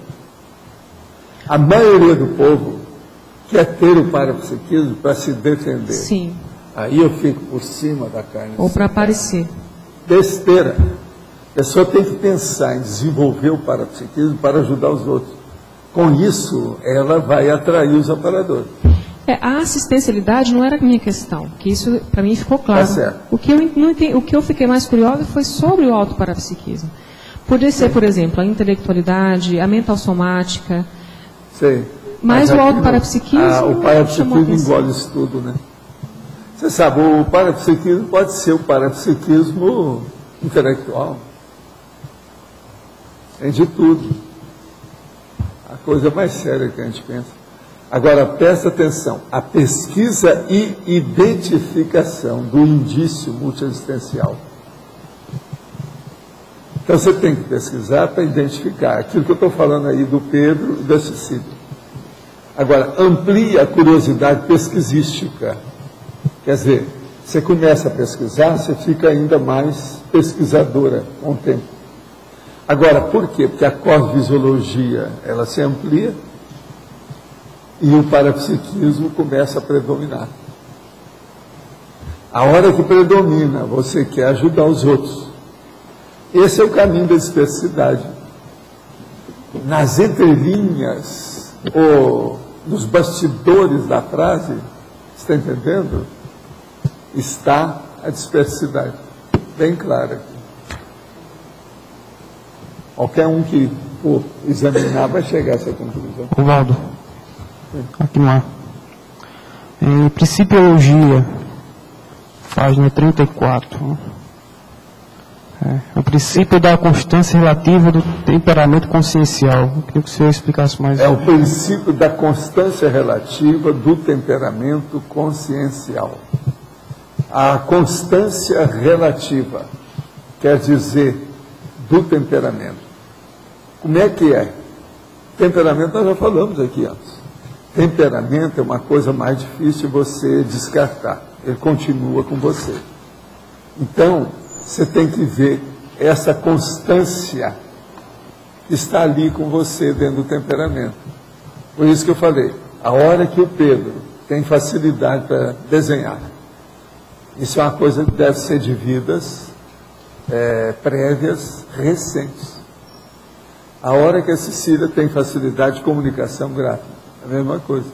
A maioria do povo quer ter o parapsiquismo para se defender. Sim. Aí eu fico por cima da carne. Ou para aparecer. Besteira. A pessoa tem que pensar em desenvolver o parapsiquismo para ajudar os outros. Com isso, ela vai atrair os aparadores. A assistencialidade não era a minha questão, que isso para mim ficou claro. Tá certo. O que eu fiquei mais curiosa foi sobre o autoparapsiquismo. Poderia ser, por exemplo, a intelectualidade, a mental somática. Sei. Mas o autoparapsiquismo... O parapsiquismo engole isso tudo, né? Você sabe, o parapsiquismo pode ser o parapsiquismo intelectual. Tem de tudo. A coisa mais séria que a gente pensa. Agora, presta atenção. A pesquisa e identificação do indício multiexistencial. Então, você tem que pesquisar para identificar aquilo que eu estou falando aí do Pedro e da Cecília. Agora, amplia a curiosidade pesquisística. Quer dizer, você começa a pesquisar, você fica ainda mais pesquisadora com o tempo. Agora, por quê? Porque a cosmofisiologia, ela se amplia e o parapsiquismo começa a predominar. A hora que predomina, você quer ajudar os outros. Esse é o caminho da especificidade. Nas entrelinhas, ou nos bastidores da frase, está entendendo? Está a especificidade. Bem clara aqui. Qualquer um que for examinar vai chegar a essa conclusão. Ovaldo, aqui no ar. Em Principiologia, página 34. O princípio da constância relativa do temperamento consciencial. Eu queria que o senhor explicasse mais. É o princípio da constância relativa do temperamento consciencial. A constância relativa quer dizer do temperamento. Como é que é? Temperamento nós já falamos aqui antes. Temperamento é uma coisa mais difícil de você descartar. Ele continua com você. Então, você tem que ver essa constância que está ali com você dentro do temperamento. Por isso que eu falei, a hora que o Pedro tem facilidade para desenhar, isso é uma coisa que deve ser de vidas prévias, recentes. A hora que a Cecília tem facilidade de comunicação gráfica, é a mesma coisa.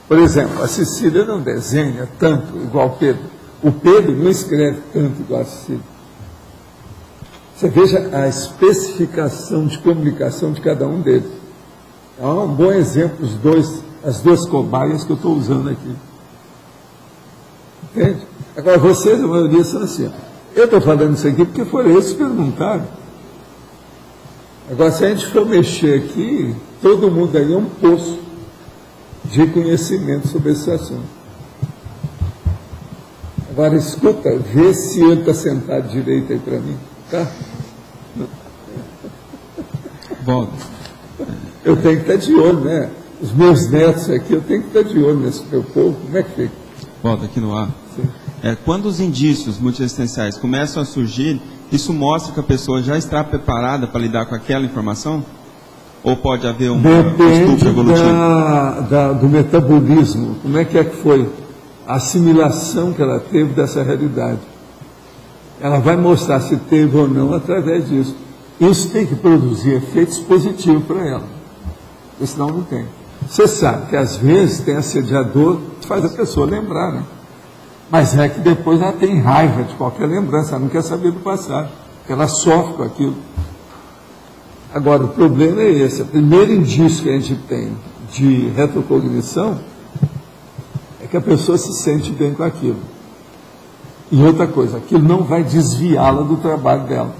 Por exemplo, a Cecília não desenha tanto igual o Pedro. O Pedro não escreve tanto igual a Cecília. Você veja a especificação de comunicação de cada um deles. É um bom exemplo as duas cobaias que eu estou usando aqui. Entende? Agora, vocês, a maioria, são assim. Eu estou falando isso aqui porque foram eles que perguntaram. Agora, se a gente for mexer aqui, todo mundo aí é um poço de conhecimento sobre esse assunto. Agora, escuta, vê se ele está sentado direito aí para mim, tá? Volta. Eu tenho que estar de olho, né? Os meus netos aqui, eu tenho que estar de olho nesse meu povo. Como é que fica? Volta aqui no ar. Quando os indícios multiexistenciais começam a surgir, isso mostra que a pessoa já está preparada para lidar com aquela informação? Ou pode haver um estupro evolutivo? Do metabolismo. Como é que foi a assimilação que ela teve dessa realidade? Ela vai mostrar se teve ou não através disso. Isso tem que produzir efeitos positivos para ela. Porque senão não tem. Você sabe que às vezes tem assediador que faz a pessoa lembrar, né? Mas é que depois ela tem raiva de qualquer lembrança, ela não quer saber do passado, porque ela sofre com aquilo. Agora, o problema é esse, o primeiro indício que a gente tem de retrocognição é que a pessoa se sente bem com aquilo. E outra coisa, aquilo não vai desviá-la do trabalho dela.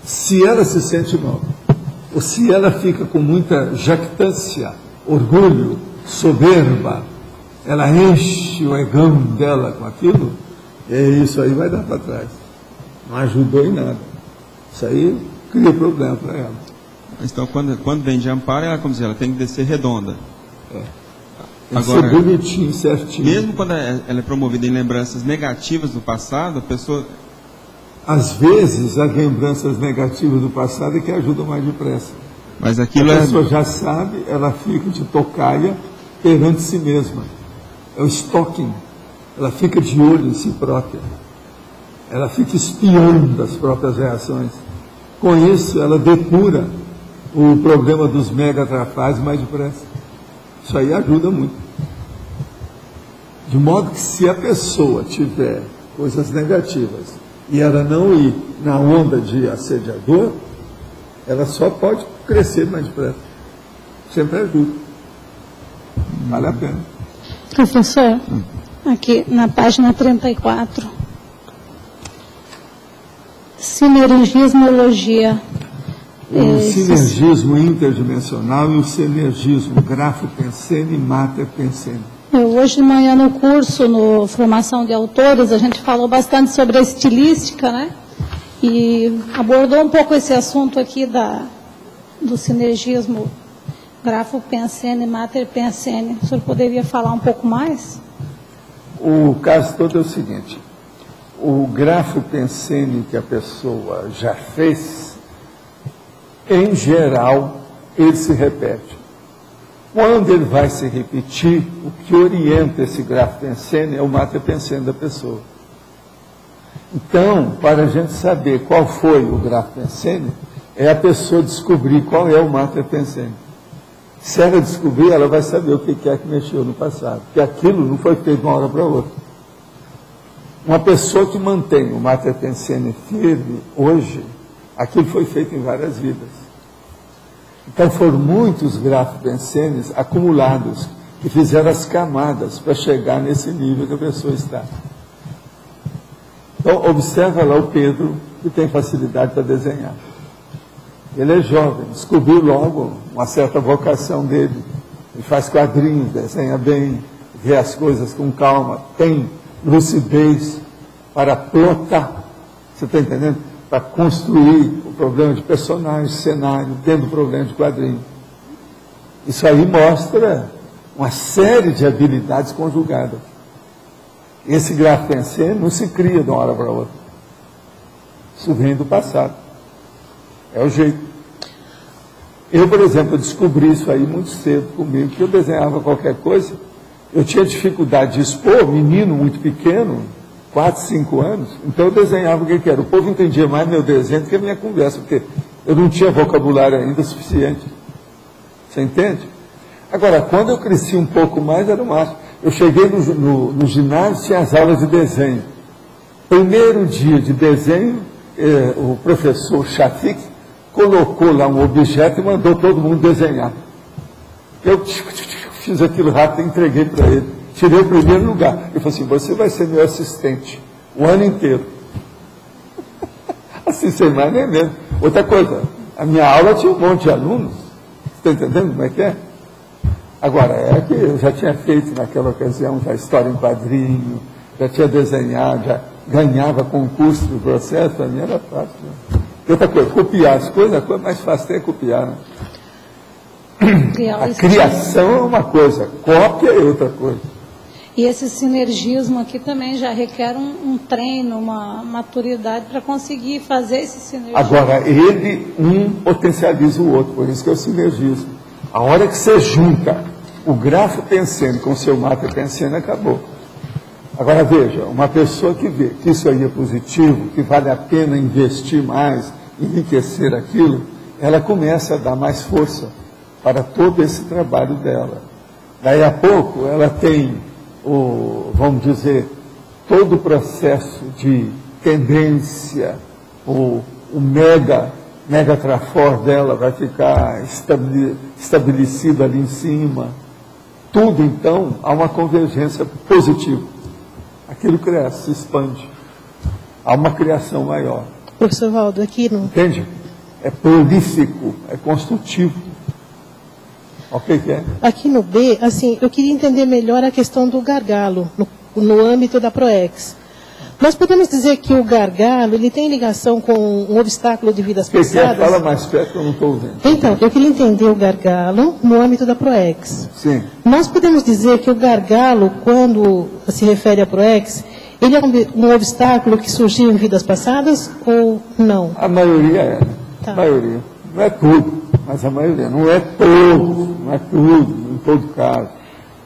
Se ela se sente mal, ou se ela fica com muita jactância, orgulho, soberba, ela enche o egão dela com aquilo, e isso aí vai dar para trás. Não ajudou em nada. Isso aí cria problema para ela. Então, quando vem de amparo, ela, como dizer, ela tem que descer redonda. Tem que ser bonitinho, certinho. Mesmo quando ela é promovida em lembranças negativas do passado, a pessoa... Às vezes, as lembranças negativas do passado é que ajudam mais depressa. Mas aquilo a pessoa já sabe, ela fica de tocaia perante si mesma. É o stalking. Ela fica de olho em si própria. Ela fica espiando as próprias reações. Com isso, ela depura o problema dos megatrafais mais depressa. Isso aí ajuda muito. De modo que se a pessoa tiver coisas negativas e ela não ir na onda de assediador, ela só pode crescer mais depressa. Sempre ajuda. Vale a pena. Professor, aqui na página 34, sinergismologia. O sinergismo interdimensional e o sinergismo grafo-pensene e mater-pensene. Hoje de manhã no curso, no Formação de Autores, a gente falou bastante sobre a estilística, né? E abordou um pouco esse assunto aqui do sinergismo grafo-pensene e mater-pensene. O senhor poderia falar um pouco mais? O caso todo é o seguinte: o grafo-pensene que a pessoa já fez, em geral, ele se repete. Quando ele vai se repetir, o que orienta esse grafo-pensene é o mater-pensene da pessoa. Então, para a gente saber qual foi o grafo-pensene, é a pessoa descobrir qual é o mater-pensene. Se ela descobrir, ela vai saber o que é que mexeu no passado, porque aquilo não foi feito de uma hora para outra. Uma pessoa que mantém o mater-pensene firme hoje, aquilo foi feito em várias vidas. Então foram muitos grafo-pensenes acumulados que fizeram as camadas para chegar nesse nível que a pessoa está. Então observa lá o Pedro, que tem facilidade para desenhar. Ele é jovem, descobriu logo uma certa vocação dele. Ele faz quadrinhos, desenha bem, vê as coisas com calma, tem lucidez para plotar. Você está entendendo? Para construir o problema de personagem, cenário, dentro do problema de quadrinho. Isso aí mostra uma série de habilidades conjugadas. Esse grafo-pensene não se cria de uma hora para outra. Isso vem do passado. É o jeito. Eu, por exemplo, descobri isso aí muito cedo comigo, que eu desenhava qualquer coisa, eu tinha dificuldade de expor, menino muito pequeno, 4, 5 anos, então eu desenhava o que era. O povo entendia mais meu desenho do que a minha conversa, porque eu não tinha vocabulário ainda suficiente. Você entende? Agora, quando eu cresci um pouco mais, era o máximo. Eu cheguei no ginásio, tinha as aulas de desenho. Primeiro dia de desenho, o professor Shafik colocou lá um objeto e mandou todo mundo desenhar. Eu fiz aquilo rápido e entreguei para ele. Tirei o primeiro lugar. Eu falei assim, você vai ser meu assistente o ano inteiro. Assim, sem mais nem menos. Outra coisa, a minha aula tinha um monte de alunos. Você está entendendo como é que é? Agora, é que eu já tinha feito naquela ocasião já história em quadrinho, já tinha desenhado, já ganhava concurso do processo, para mim era fácil. Né? Outra coisa, copiar as coisas, a coisa mais fácil é copiar. Né? A criação é uma coisa, cópia é outra coisa. E esse sinergismo aqui também já requer um treino, uma maturidade para conseguir fazer esse sinergismo. Agora, um potencializa o outro, por isso que é o sinergismo. A hora que você junta o grafo-pensene com o seu mater-pensene, acabou. Agora veja, uma pessoa que vê que isso aí é positivo, que vale a pena investir mais, enriquecer aquilo, ela começa a dar mais força para todo esse trabalho dela. Daí a pouco ela tem, vamos dizer, todo o processo de tendência, o mega trafor dela vai ficar estabelecido ali em cima. Tudo, então, há uma convergência positiva. Aquilo cresce, se expande. Há uma criação maior. Professor Valdo, aqui no... Entende? É prolífico, é construtivo. O que é? Aqui no B, assim, eu queria entender melhor a questão do gargalo, no âmbito da PROEX. Nós podemos dizer que o gargalo, ele tem ligação com um obstáculo de vidas passadas? Fala mais perto que eu não estou ouvindo. Então, eu queria entender o gargalo no âmbito da PROEX. Sim. Nós podemos dizer que o gargalo, quando se refere à PROEX, ele é um obstáculo que surgiu em vidas passadas ou não? A maioria é. Tá. A maioria. Não é tudo, mas a maioria. Não é todo, não é tudo, em todo caso.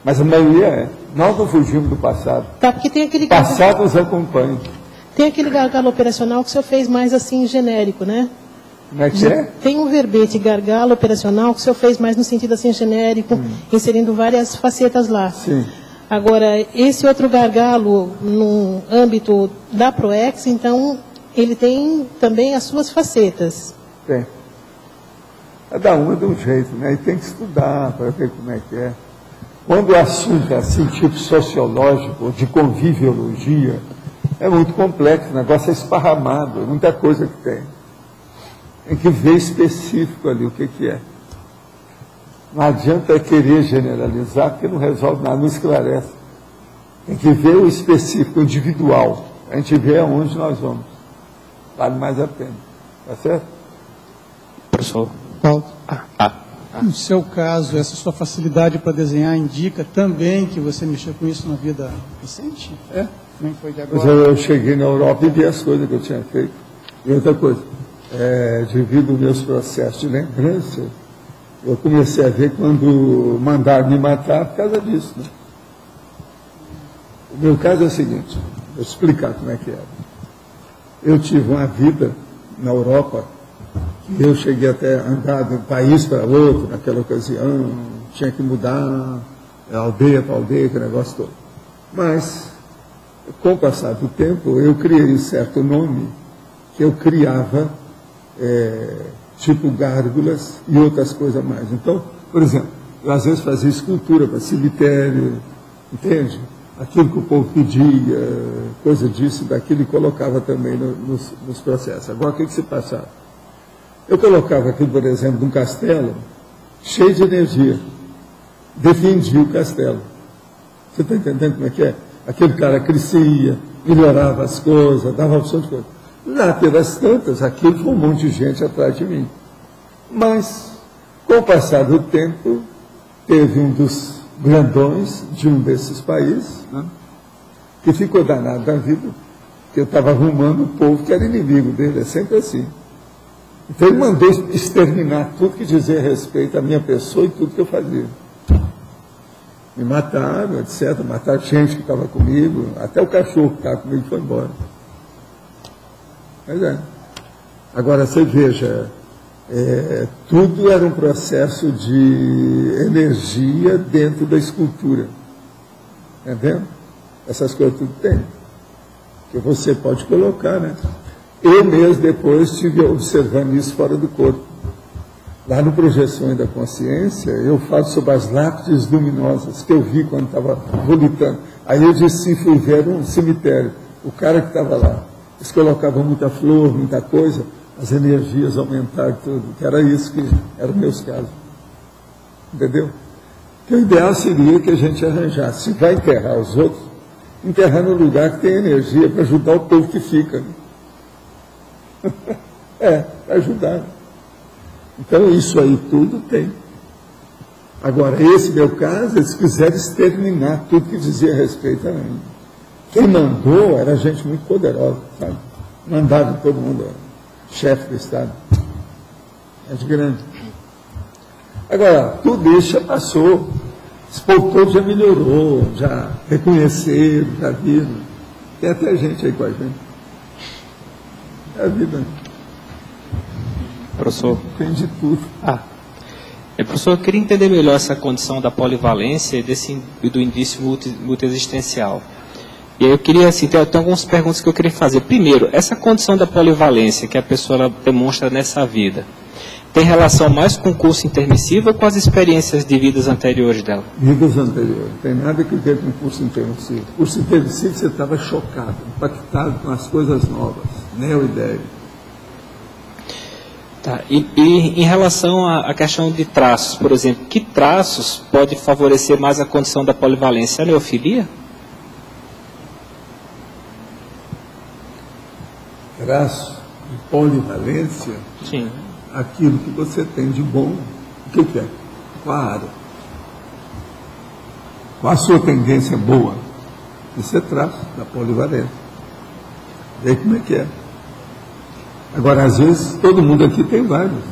Mas a maioria é. Nós não fugimos do passado. Tá, porque tem aquele passado nos acompanha. Tem aquele gargalo operacional que o senhor fez mais assim genérico, né? Como é que é? Tem um verbete gargalo operacional que o senhor fez mais no sentido assim genérico, inserindo várias facetas lá. Sim. Agora, esse outro gargalo no âmbito da PROEX, então, ele tem também as suas facetas. Tem. Cada uma de um jeito, né? E tem que estudar para ver como é que é. Quando o assunto é assim, tipo sociológico, de conviviologia, é muito complexo, o negócio é esparramado, muita coisa que tem. Tem que ver específico ali o que é. Não adianta querer generalizar, porque não resolve nada, não esclarece. Tem que ver o específico, o individual. A gente vê aonde nós vamos. Vale mais a pena. Tá certo? Professor. Paulo. No seu caso, essa sua facilidade para desenhar indica também que você mexeu com isso na vida recente? Nem foi de agora? Eu cheguei na Europa e vi as coisas que eu tinha feito. E outra coisa, devido aos meus processos de lembrança, eu comecei a ver quando mandaram me matar por causa disso. Né? O meu caso é o seguinte, vou explicar como é que era. Eu tive uma vida na Europa, eu cheguei até a andar de um país para outro, naquela ocasião, tinha que mudar aldeia para aldeia, aquele negócio todo. Mas, com o passar do tempo, eu criei um certo nome que eu criava, tipo gárgulas e outras coisas mais. Então, por exemplo, eu às vezes fazia escultura para cemitério, entende? Aquilo que o povo pedia, coisa disso, daquilo, e colocava também nos processos. Agora, o que se passava? Eu colocava aqui, por exemplo, num castelo, cheio de energia. Defendia o castelo. Você está entendendo como é que é? Aquele cara crescia, melhorava as coisas, dava opção de coisa. Lá pelas tantas, aquilo foi um monte de gente atrás de mim. Mas, com o passar do tempo, teve um dos grandões de um desses países, né, que ficou danado da vida, que eu estava arrumando o povo que era inimigo dele, é sempre assim. Então ele mandou exterminar tudo que dizia respeito à minha pessoa e tudo que eu fazia. Me mataram, etc. Mataram gente que estava comigo, até o cachorro que estava comigo foi embora. Mas Agora você veja, tudo era um processo de energia dentro da escultura. Está vendo? Essas coisas tudo tem. Que você pode colocar, né? Eu mesmo depois estive observando isso fora do corpo. Lá no Projeções da Consciência, eu falo sobre as lápides luminosas que eu vi quando estava volitando. Aí eu disse, fui ver um cemitério. O cara que estava lá, eles colocavam muita flor, muita coisa, as energias aumentaram tudo. Que era isso que eram meus casos. Entendeu? Que o ideal seria que a gente arranjasse, se vai enterrar os outros, enterrar no lugar que tem energia para ajudar o povo que fica. Né? Para ajudar. Então, isso aí tudo tem. Agora, esse meu caso, eles quiseram exterminar tudo que dizia respeito a mim. Quem mandou era gente muito poderosa, sabe? Mandava todo mundo, chefe do Estado. Gente grande. Agora, tudo isso já passou. Esse povo todo já melhorou, já reconheceram, já viram. Tem até gente aí com a gente. É a vida. Professor. Tem de tudo. Professor, eu queria entender melhor essa condição da polivalência e do indício multiexistencial. E aí eu queria, assim, tem algumas perguntas que eu queria fazer. Primeiro, essa condição da polivalência que a pessoa demonstra nessa vida, tem relação mais com o curso intermissivo ou com as experiências de vidas anteriores dela? Vidas anteriores. Não tem nada que ver com o curso intermissivo. O curso intermissivo você estava chocado, impactado com as coisas novas, neo-ideia. Tá. E em relação à questão de traços, por exemplo, que traços pode favorecer mais a condição da polivalência? A neofilia? Traço de polivalência? Sim. Aquilo que você tem de bom, o que é? Qual a área? Qual a sua tendência boa? Isso é traço da polivalência. Vê como é que é. Agora, às vezes, todo mundo aqui tem vários,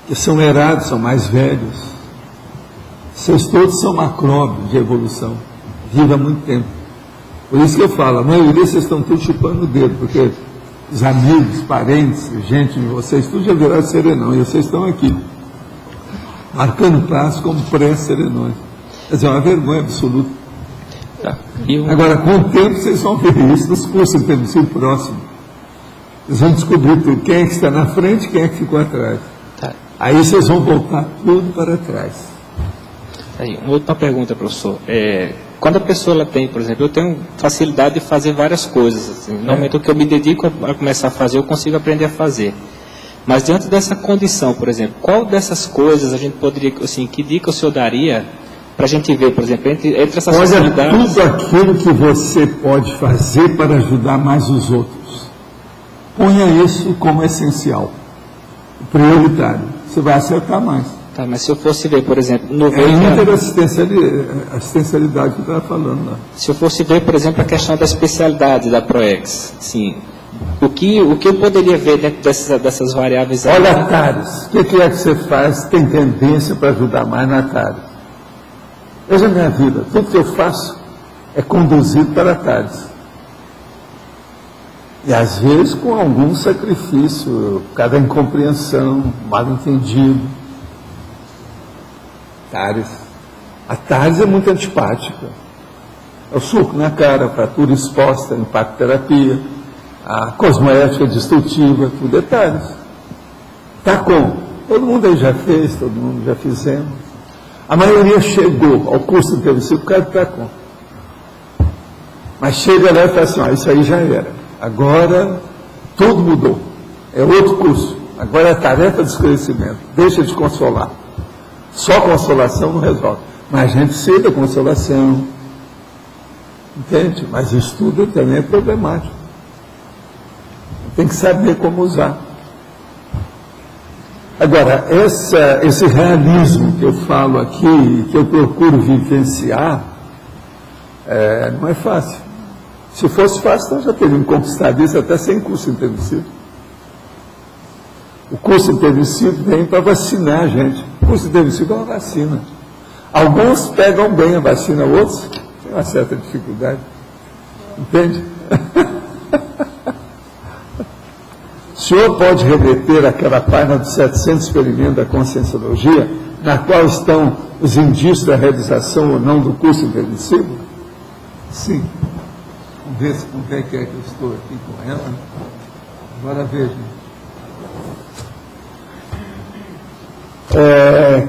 que são herados, são mais velhos. Vocês todos são macróbios de evolução, vivem há muito tempo. Por isso que eu falo, a maioria vocês estão todos chupando o dedo, porque os amigos, parentes, gente de vocês, tudo já viraram serenão, e vocês estão aqui, marcando prazo como pré-serenões. Quer dizer, é uma vergonha absoluta. Tá. Agora, com o tempo, vocês vão ver isso nos cursos intensivos próximos. Vocês vão descobrir tudo, quem é que está na frente, quem é que ficou atrás. Tá. Aí vocês vão voltar tudo para trás. Aí, uma última pergunta, professor. Quando a pessoa ela tem, por exemplo, eu tenho facilidade de fazer várias coisas. Assim, normalmente o que eu me dedico a começar a fazer, eu consigo aprender a fazer. Mas diante dessa condição, por exemplo, qual dessas coisas a gente poderia, assim, que dica o senhor daria para a gente ver, por exemplo, entre essas facilidades... Tudo aquilo que você pode fazer para ajudar mais os outros. Ponha isso como essencial, prioritário. Você vai acertar mais. Tá, mas se eu fosse ver, por exemplo... assistencialidade que eu estava falando lá. Se eu fosse ver, por exemplo, a questão da especialidade da PROEX, assim, o que eu poderia ver dentro dessas variáveis... Olha, TARES, o que é que você faz tem tendência para ajudar mais na TARES? Veja a minha vida, tudo que eu faço é conduzido para a TARES. E às vezes com algum sacrifício, cada incompreensão, mal entendido. TARES. A TARES é muito antipática. É o soco na cara, a fratura exposta, a impacto-terapia, a cosmoética destrutiva, tudo é TARES. Tá com? Todo mundo aí já fez, todo mundo já fizemos. A maioria chegou ao curso intermissivo por causa do TACOM. Mas chega lá e fala assim, isso aí já era. Agora, tudo mudou. É outro curso. Agora é a tarefa de esclarecimento. Deixa de consolar. Só consolação não resolve. Mas a gente precisa da consolação. Entende? Mas estudo também é problemático. Tem que saber como usar. Agora, esse realismo que eu falo aqui, que eu procuro vivenciar, não é fácil. Se fosse fácil, nós já teríamos conquistado isso até sem curso intermissivo. O curso intermissivo vem para vacinar a gente. O curso intermissivo é uma vacina. Alguns pegam bem a vacina, outros têm uma certa dificuldade. Entende? O senhor pode reverter aquela página dos 700 experimentos da conscienciologia, na qual estão os indícios da realização ou não do curso intermissivo? Sim. Vamos ver se com quem é que eu estou aqui com ela. Agora veja.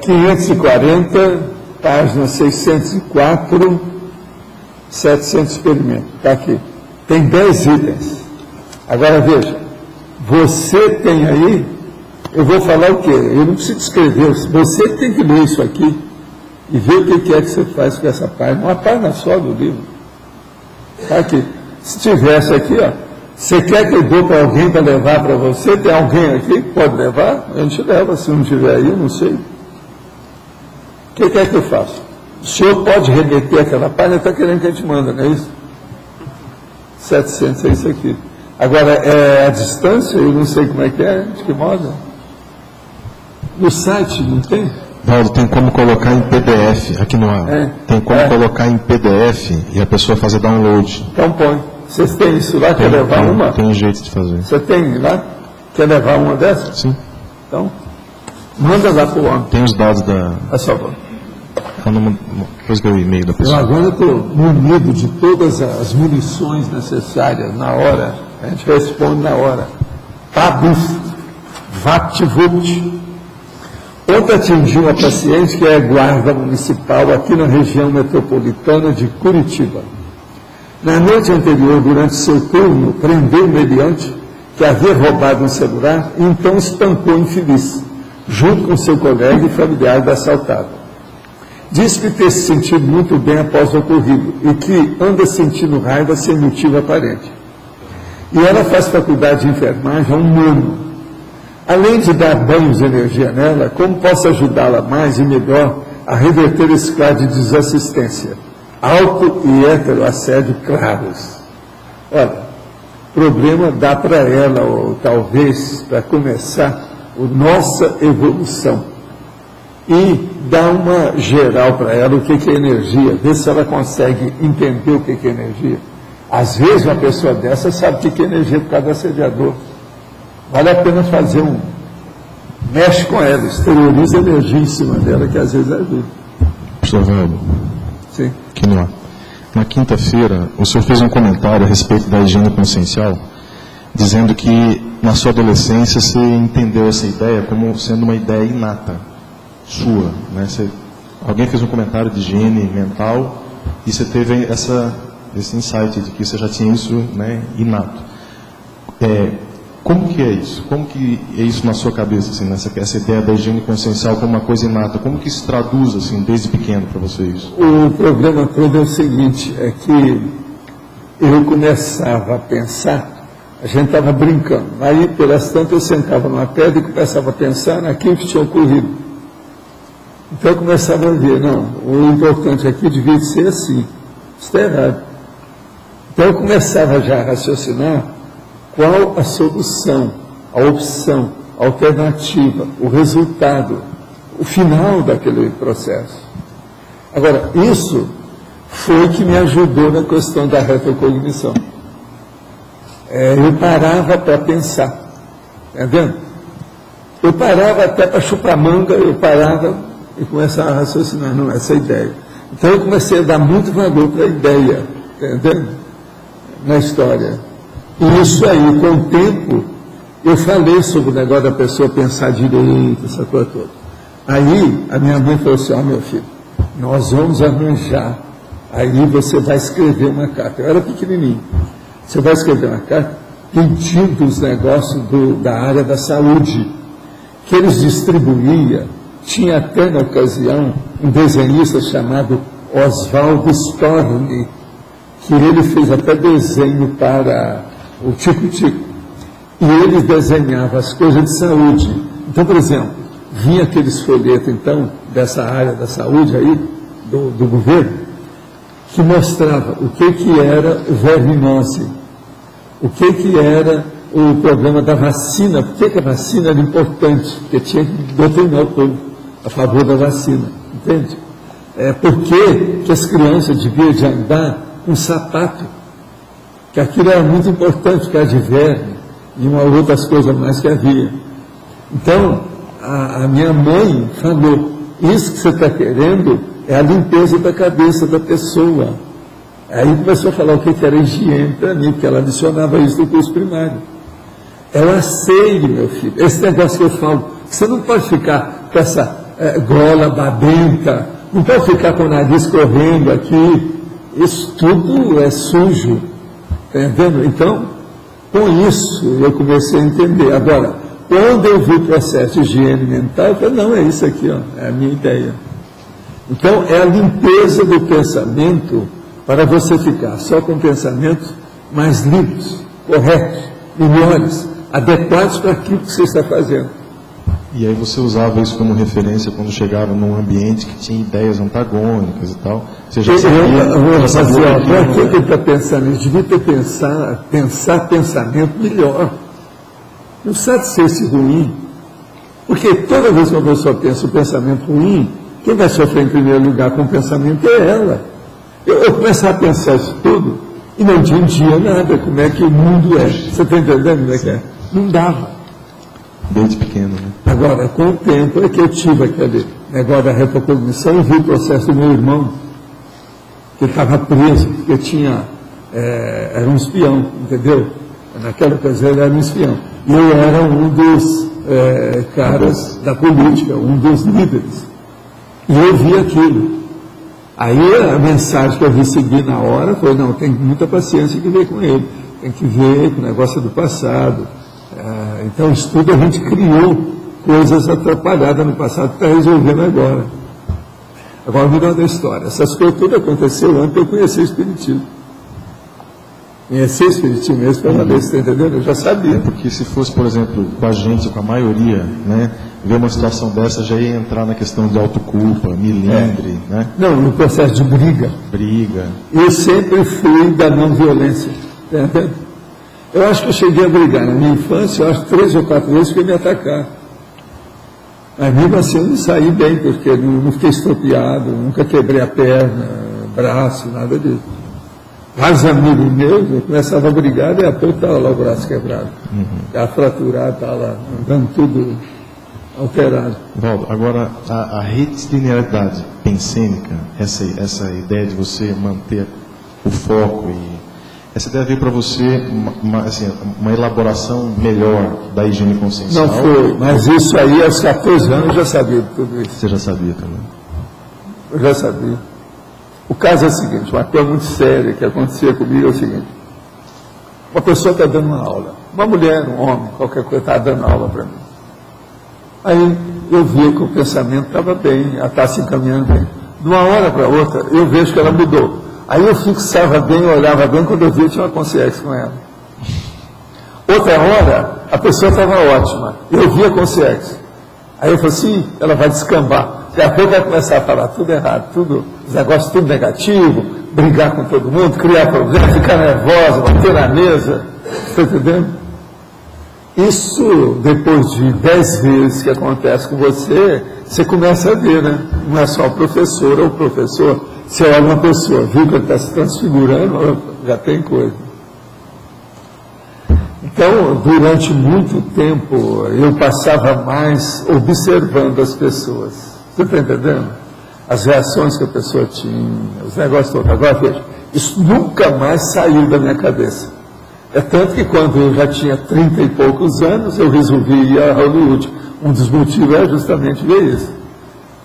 540, página 604, 700 experimentos. Está aqui. Tem 10 itens. Agora veja. Você tem aí, eu vou falar o quê? Eu não preciso escrever. Você tem que ler isso aqui e ver o que é que você faz com essa página. Uma página só do livro. Está aqui. Se tivesse aqui, ó, você quer que eu dou para alguém para levar para você? Tem alguém aqui que pode levar? A gente leva, se não tiver aí, eu não sei. O que é que eu faço? O senhor pode remeter aquela página, está querendo que a gente manda, não é isso? 700, é isso aqui. Agora, a distância, eu não sei como é, de que modo? No site, não tem? Valdo, tem como colocar em PDF, aqui no ar. Tem como colocar em PDF e a pessoa fazer download. Então põe. Vocês têm isso lá? Quer levar uma? Tem jeito de fazer. Você tem lá? Quer levar uma dessas? Sim. Então, Manda lá para o homem. Tem os dados da... A sua voz. Depois que eu e-mail da pessoa. Eu agora estou munido de todas as munições necessárias na hora. A gente responde na hora. Pabuf, VaptVupt. Ontem atingiu uma paciente que é guarda municipal aqui na região metropolitana de Curitiba. Na noite anterior, durante seu turno, prendeu o meliante que havia roubado um celular e então espancou o infeliz, junto com seu colega e familiar da assaltada. Diz que ter se sentido muito bem após o ocorrido e que anda sentindo raiva sem motivo aparente. E ela faz faculdade de enfermagem há um ano. Além de dar banhos de energia nela, como posso ajudá-la mais e melhor a reverter esse quadro de desassistência? Auto e heteroassédio claros. Olha, problema dá para ela, ou talvez, para começar, a nossa evolução. E dá uma geral para ela o que é energia, ver se ela consegue entender o que é energia. Às vezes uma pessoa dessa sabe o que é energia por causa do assediador. Vale a pena fazer mexe com ela, exterioriza energia em cima dela, que às vezes ajuda. Professor Valdo. Sim. Aqui no ar. Na quinta-feira, o senhor fez um comentário a respeito da higiene consciencial, dizendo que na sua adolescência você entendeu essa ideia como sendo uma ideia inata sua, né? Alguém fez um comentário de higiene mental e você teve esse insight de que você já tinha isso, né, inato. Como que é isso? Como que é isso na sua cabeça, assim, essa ideia da higiene consciencial como uma coisa inata? Como que se traduz, assim, desde pequeno para você isso? O problema todo é o seguinte, é que eu começava a pensar, a gente estava brincando, aí pelas tantas eu sentava numa pedra e começava a pensar naquilo que tinha ocorrido. Então eu começava a ver, não, o importante aqui devia ser assim, isso está errado. Então eu começava já a raciocinar qual a solução, a opção, a alternativa, o resultado, o final daquele processo. Agora, isso foi que me ajudou na questão da retrocognição. Eu parava para pensar, entendendo? Eu parava até para chupar manga, eu parava e começava a raciocinar, não, essa é a ideia. Então eu comecei a dar muito valor para a ideia, entendendo? Na história. E isso aí, com o tempo, eu falei sobre o negócio da pessoa pensar direito, essa coisa toda. Aí a minha mãe falou assim, meu filho, nós vamos arranjar, aí você vai escrever uma carta. Eu era pequenininho. Você vai escrever uma carta pedindo os negócios da área da saúde, que eles distribuíam. Tinha até na ocasião um desenhista chamado Oswaldo Storni, que ele fez até desenho para o Tico-Tico. E ele desenhava as coisas de saúde. Então, por exemplo, vinha aqueles folhetos, então, dessa área da saúde aí, do governo, que mostrava o que era verminose, o que era o problema da vacina, por que a vacina era importante, porque tinha que doutrinar o povo a favor da vacina, entende? Por que as crianças deviam de andar com sapato, que aquilo era muito importante, por causa de verme, e uma outras coisas mais que havia. Então, a minha mãe falou, isso que você está querendo é a limpeza da cabeça da pessoa. Aí começou a falar o que era higiene para mim, porque ela adicionava isso no curso primário. Ela sei, meu filho, esse negócio que eu falo, você não pode ficar com essa gola babenta, não pode ficar com o nariz correndo aqui, isso tudo é sujo, entendendo? Então, com isso eu comecei a entender. Agora, quando eu vi o processo de higiene mental, eu falei, não, é isso aqui, ó, é a minha ideia. Então, é a limpeza do pensamento para você ficar só com pensamentos mais limpos, corretos, melhores, adequados para aquilo que você está fazendo. E aí você usava isso como referência quando chegava num ambiente que tinha ideias antagônicas e tal. Você já sabia... Para que ele está pensando? Ele devia ter pensar pensamento melhor. Não sabe ser esse ruim. Porque toda vez que uma pessoa pensa um pensamento ruim, quem vai sofrer em primeiro lugar com o pensamento é ela. Eu começava a pensar isso tudo e não entendia nada como é que o mundo é. Você está entendendo como é que é? Não dava. Desde pequeno, né? Agora, com o tempo é que eu tive aquele negócio da retrocognição e vi o processo do meu irmão, que estava preso, porque era um espião, entendeu? Naquela ocasião ele era um espião. E eu era um dos caras da política, um dos líderes. E eu vi aquilo. Aí a mensagem que eu recebi na hora foi, não, tem muita paciência que ver com ele. Tem que ver com o negócio do passado. Então, isso tudo a gente criou coisas atrapalhadas no passado que está resolvendo agora. Agora, me dá uma história. Essas coisas tudo aconteceu antes de eu conhecer o Espiritismo. Conhecer o Espiritismo mesmo pela lei, você está entendendo? Eu já sabia. Porque se fosse, por exemplo, com a gente, com a maioria, né, ver uma situação dessa já ia entrar na questão de autoculpa, milindre, né? Não, no processo de briga. Eu sempre fui da não violência. Está entendendo? Eu acho que eu cheguei a brigar na minha infância, eu acho que 3 ou 4 vezes que eu me atacar. Mas mesmo assim eu não saí bem, porque não fiquei estropiado, nunca quebrei a perna, braço, nada disso. Vários amigos meus, eu começava a brigar e a pouco estava lá o braço quebrado. Estava fraturado, estava lá, andando tudo alterado. Valdo, agora a retilinearidade pensênica, essa ideia de você manter o foco essa ideia veio para você uma elaboração melhor da higiene consciencial? Não foi, mas isso aí aos 14 anos eu já sabia de tudo isso. Você já sabia também? Eu já sabia. O caso é o seguinte, uma coisa muito séria que acontecia comigo é o seguinte. Uma pessoa está dando uma aula, uma mulher, um homem, qualquer coisa, está dando aula para mim. Aí eu via que o pensamento estava bem, ela está se encaminhando bem. De uma hora para outra, eu vejo que ela mudou. Aí eu fixava bem, olhava bem, quando eu via, tinha uma consciência com ela. Outra hora, a pessoa estava ótima, eu via a consciência. Aí eu falei assim, ela vai descambar. Daqui a pouco vai começar a falar tudo errado, os negócios tudo negativo, brigar com todo mundo, criar problema, ficar nervosa, bater na mesa. Está entendendo? Isso, depois de 10 vezes que acontece com você, você começa a ver, né? Não é só o professor ou o professor. Você olha uma pessoa, viu que ele está se transfigurando, já tem coisa. Então, durante muito tempo, eu passava mais observando as pessoas. Você está entendendo? As reações que a pessoa tinha, os negócios todos. Agora, veja, isso nunca mais saiu da minha cabeça. É tanto que quando eu já tinha 30 e poucos anos, eu resolvi ir a Hollywood. Um dos motivos é justamente ver isso.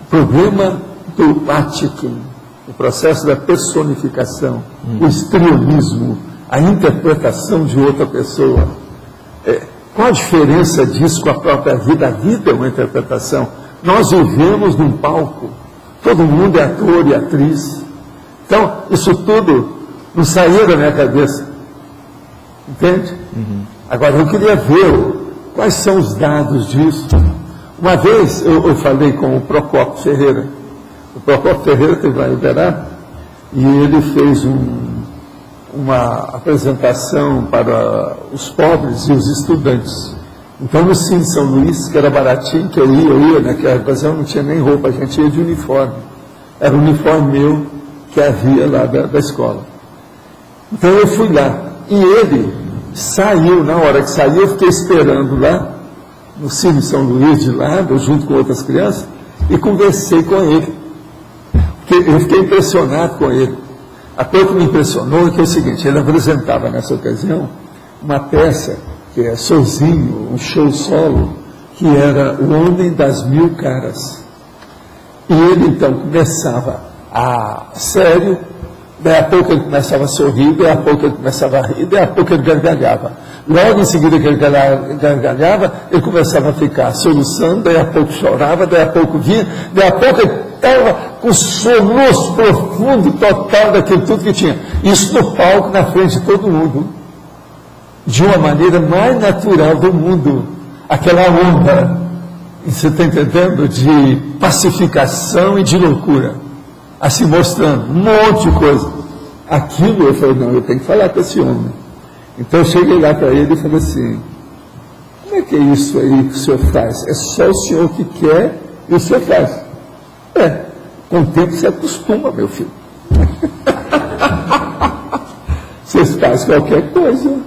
O problema do Atkin, o processo da personificação, o histrionismo, a interpretação de outra pessoa. Qual a diferença disso com a própria vida? A vida é uma interpretação. Nós vivemos num palco, todo mundo é ator e atriz. Então, isso tudo não saía da minha cabeça. Entende? Agora, eu queria ver quais são os dados disso. Uma vez eu falei com o Procópio Ferreira. O Procópio Ferreira teve lá em Uberá e ele fez uma apresentação para os pobres e os estudantes. Então, no Cine São Luís, que era baratinho, que eu ia, naquela ocasião não tinha nem roupa, a gente ia de uniforme. Era o uniforme meu que havia lá da escola. Então, eu fui lá. E ele saiu, na hora que saiu, eu fiquei esperando lá, no Cine São Luís de lado, junto com outras crianças, e conversei com ele. Porque eu fiquei impressionado com ele. A coisa que me impressionou é que é o seguinte, ele apresentava nessa ocasião uma peça, que é sozinho, um show solo, que era O Homem das Mil Caras. E ele então começava sério, daí a pouco ele começava a sorrir, daí a pouco ele começava a rir, daí a pouco ele gargalhava. Logo em seguida que ele gargalhava, ele começava a ficar soluçando, daí a pouco chorava, daí a pouco vinha, daí a pouco ele estava com o soluço profundo, total daquilo tudo que tinha. Isso no palco, na frente de todo mundo. De uma maneira mais natural do mundo. Aquela onda, você está entendendo? De pacificação e de loucura. Assim mostrando um monte de coisa. Aquilo eu falei, não, eu tenho que falar com esse homem. Então eu cheguei lá para ele e falei assim, como é que é isso aí que o senhor faz? É só o senhor que quer e o senhor faz. Com o tempo você acostuma, meu filho. Vocês fazem qualquer coisa.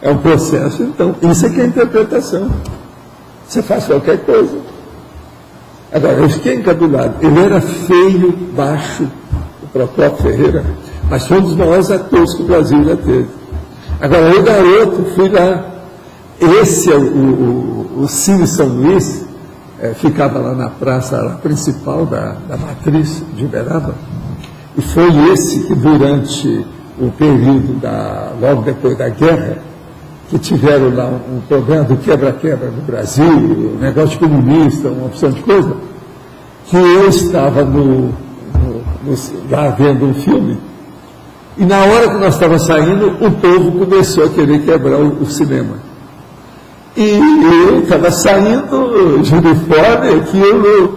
É um processo, então. Isso é que é a interpretação. Você faz qualquer coisa. Agora, eu fiquei encabulado. Ele era feio, baixo, o Procópio Ferreira, mas foi um dos maiores atores que o Brasil já teve. Agora, eu, garoto, fui lá. Esse é o Cine São Luís, ficava lá na praça principal da Matriz de Uberaba, e foi esse que, durante o período, logo depois da guerra, que tiveram lá um programa do quebra-quebra no Brasil, um negócio comunista, uma opção de coisa, que eu estava lá vendo um filme, e na hora que nós estávamos saindo, o povo começou a querer quebrar o cinema. E eu estava saindo de uniforme, aquilo,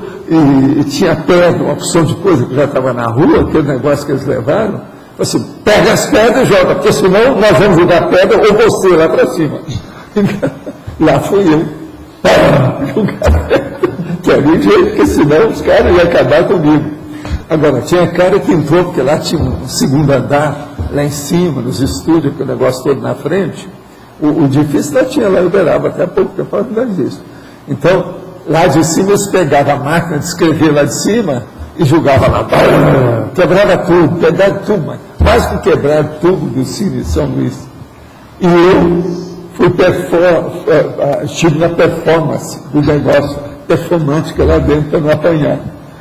e tinha pedra, uma opção de coisa que já estava na rua, aquele negócio que eles levaram. Assim, pega as pedras e joga, porque senão nós vamos jogar pedra ou você lá para cima. Lá fui eu. Que ali jeito, porque senão os caras iam acabar comigo. Agora, tinha cara que entrou, porque lá tinha um segundo andar, lá em cima, nos estúdios, com o negócio todo na frente. O difícil lá tinha lá em Uberaba, até há pouco tempo não existe. Então, lá de cima eles pegavam a máquina de escrever lá de cima e jogavam lá, quebrava tudo, pegaram tudo, mas quase que quebraram tudo do Cine São Luís. E eu fui estive na performance do negócio, performática lá dentro para não apanhar.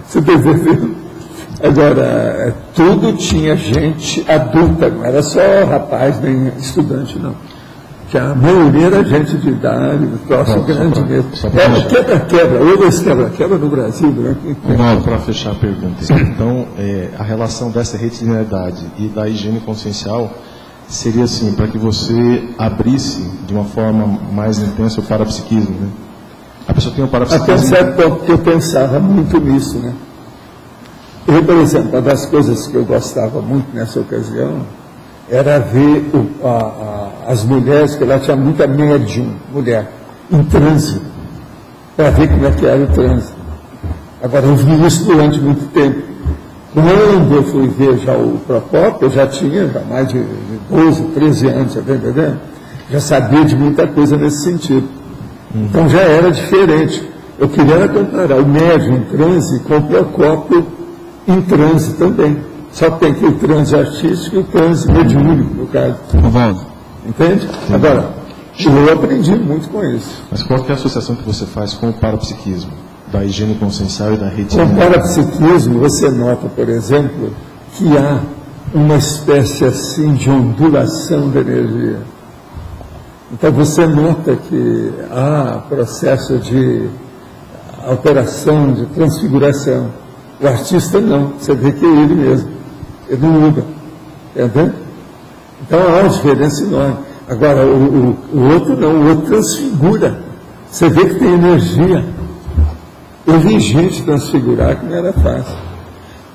Você entendeu? Agora, tudo tinha gente adulta, não era só rapaz nem estudante, não. Que a maioria era gente de idade, troço grande mesmo. Quebra-quebra, houve esse quebra-quebra no Brasil durante muito tempo. Para fechar a pergunta, então, a relação dessa heterogeneidade e da higiene consciencial seria assim, para que você abrisse de uma forma mais intensa o parapsiquismo, né? A pessoa tem o parapsiquismo... Até certo ponto que eu pensava muito nisso, né? Eu, por exemplo, uma das coisas que eu gostava muito nessa ocasião era ver as mulheres, que lá tinha muita médium, mulher, em trânsito, para ver como é que era o trânsito. Agora, eu vi isso durante muito tempo. Quando eu fui ver já o Procópio, eu já tinha mais de 12, 13 anos, tá entendendo? Já sabia de muita coisa nesse sentido. Então já era diferente. Eu queria comparar o médium em transe com o Procópio em transe também. Só que tem aqui o transe artístico e o transe mediúnico, no caso. Entende? Agora, eu aprendi muito com isso. Mas qual que é a associação que você faz com o parapsiquismo? Da higiene consciencial e da rede? Com o parapsiquismo, você nota, por exemplo, que há uma espécie assim de ondulação da energia. Então você nota que há processo de alteração, de transfiguração. O artista não, você vê que é ele mesmo. Ele não muda. Entendeu? Então há uma diferença enorme. Agora, o outro não, o outro transfigura. Você vê que tem energia. Eu vi gente transfigurar que não era fácil.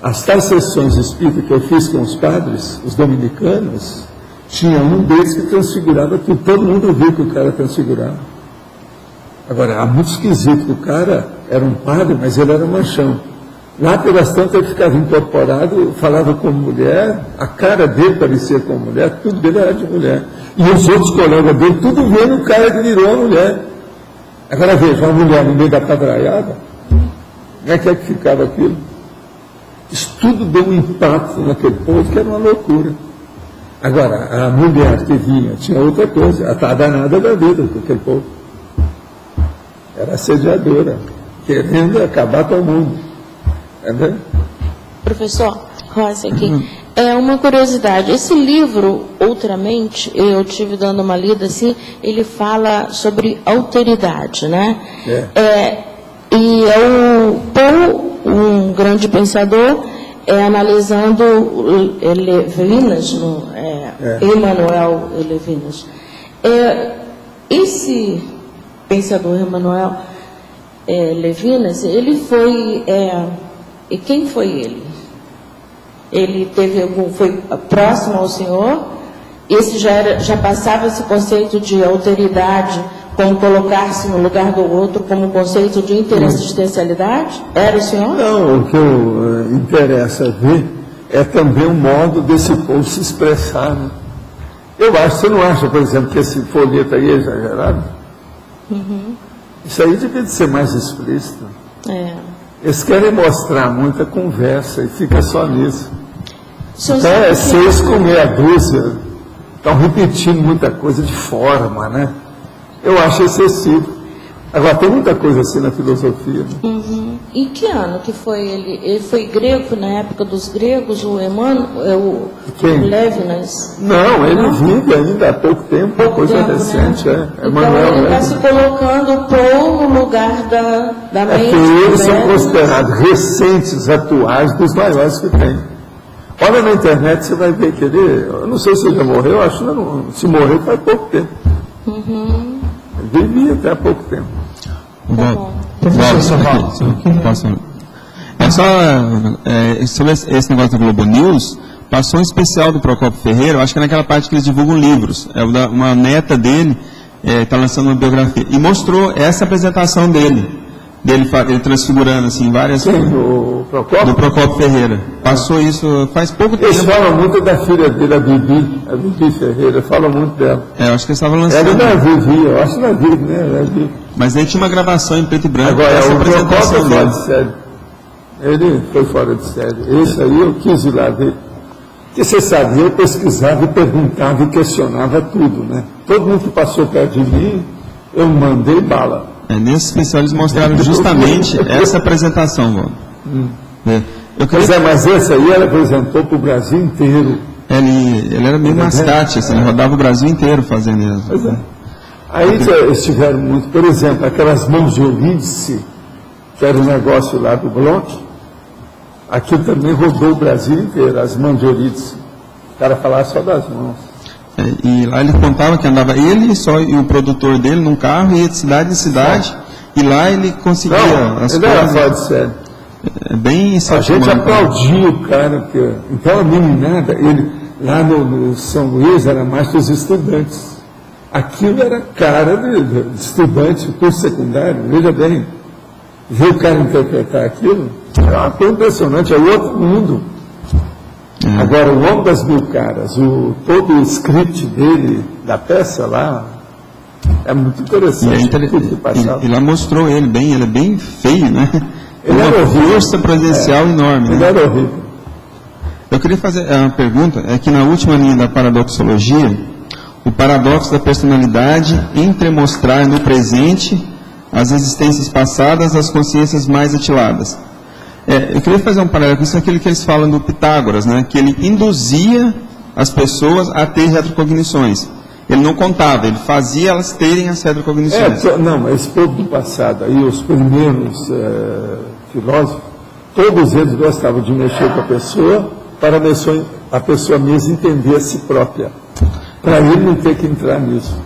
As tais sessões espíritas que eu fiz com os padres, os dominicanos, tinha um deles que transfigurava tudo. Todo mundo viu que o cara transfigurava. Agora, é muito esquisito que o cara era um padre, mas ele era manchão. Lá pelas tantas ele ficava incorporado, falava como mulher, a cara dele parecia como mulher, tudo dele era de mulher. E os outros colegas dele, tudo vendo o cara que virou a mulher. Agora veja, uma mulher no meio da padraiada, como é que ficava aquilo? Isso tudo deu um impacto naquele povo, que era uma loucura. Agora, a mulher que vinha tinha outra coisa, ela estava danada da vida com aquele povo. Era assediadora, querendo acabar com o mundo. Entendeu? Professor Rossi aqui, uma curiosidade, esse livro, Outramente, eu tive dando uma lida assim, ele fala sobre alteridade, né? E é o Paul, um grande pensador, analisando Levinas, Emmanuel Levinas. Esse pensador Emmanuel Levinas, ele foi... E quem foi ele? Ele foi próximo ao Senhor? Esse já passava esse conceito de alteridade, como colocar-se no lugar do outro, como conceito de interassistencialidade? Era o Senhor? Não, o que interessa ver é também o modo desse povo se expressar. Né? Eu acho, você não acha, por exemplo, que esse folheto aí é exagerado? Isso aí devia ser mais explícito. Eles querem mostrar muita conversa e fica só nisso. Então é 6 com meia dúzia. Estão repetindo muita coisa de forma, né? Eu acho excessivo. Agora, tem muita coisa assim na filosofia. Né? Em que ano que foi ele? Ele foi grego, na época dos gregos, o Emmanuel, o Levinas? Não, ele vive ainda há pouco tempo, coisa recente. Né? Então ele está se colocando o Paul no lugar da mente. Que eles são considerados recentes, atuais, dos maiores que tem. Olha na internet, você vai ver que ele, eu não sei se ele já morreu, eu acho que não, se morreu faz pouco tempo. Ele vivia até há pouco tempo. Sobre esse negócio do Globo News, passou um especial do Procópio Ferreira, eu acho que é naquela parte que eles divulgam livros. Uma neta dele está lançando uma biografia. E mostrou essa apresentação dele transfigurando assim, várias coisas. Do Procópio Ferreira. Passou isso faz pouco tempo. Eles falam muito da filha dele, a Bibi Ferreira, falam muito dela. Eu acho que eles estavam lançando. Ela não é Vivi, eu acho que não é Vivi, né? Mas aí tinha uma gravação em preto e branco. Agora, essa apresentação é fora de série. Ele foi fora de série. Esse aí eu quis ir lá ver. Porque você sabe, eu pesquisava e perguntava e questionava tudo, né? Todo mundo que passou perto de mim, eu mandei bala. Nesse especial eles mostraram justamente essa apresentação, Valdo. Mas esse aí ele apresentou para o Brasil inteiro. Ele era meio mascate, assim, ele rodava o Brasil inteiro fazendo isso. Aí eles tiveram muito, por exemplo, aquelas mãos de Eurídice, que era um negócio lá do Bloch, aquilo também rodou o Brasil inteiro, as mãos de Eurídice. O cara falava só das mãos. E lá ele contava que andava ele só e o produtor dele num carro, ia de cidade em cidade, e lá ele conseguia as ele coisas. Era fora de série. Bem a gente aplaudia o cara, porque, então a meninada, ele lá no São Luís era mais para os estudantes. Aquilo era cara de estudante, curso secundário, veja bem. Ver o cara interpretar aquilo, é uma coisa impressionante, é outro mundo. Agora, o Homem das Mil Caras, todo o script dele, da peça lá, é muito interessante. E lá mostrou ele é bem feio, né? Ele era horrível. Força presencial enorme. Ele era horrível. Eu queria fazer uma pergunta, é que na última linha da paradoxologia, o paradoxo da personalidade entremostrar no presente as existências passadas, as consciências mais atiladas. Eu queria fazer um paralelo com isso, aquele que eles falam do Pitágoras, né? Que ele induzia as pessoas a ter retrocognições. Ele não contava, ele fazia elas terem as retrocognições. Não, mas esse povo do passado, aí os primeiros filósofos, todos eles gostavam de mexer com a pessoa para a pessoa mesma entender a si própria, para ele não ter que entrar nisso.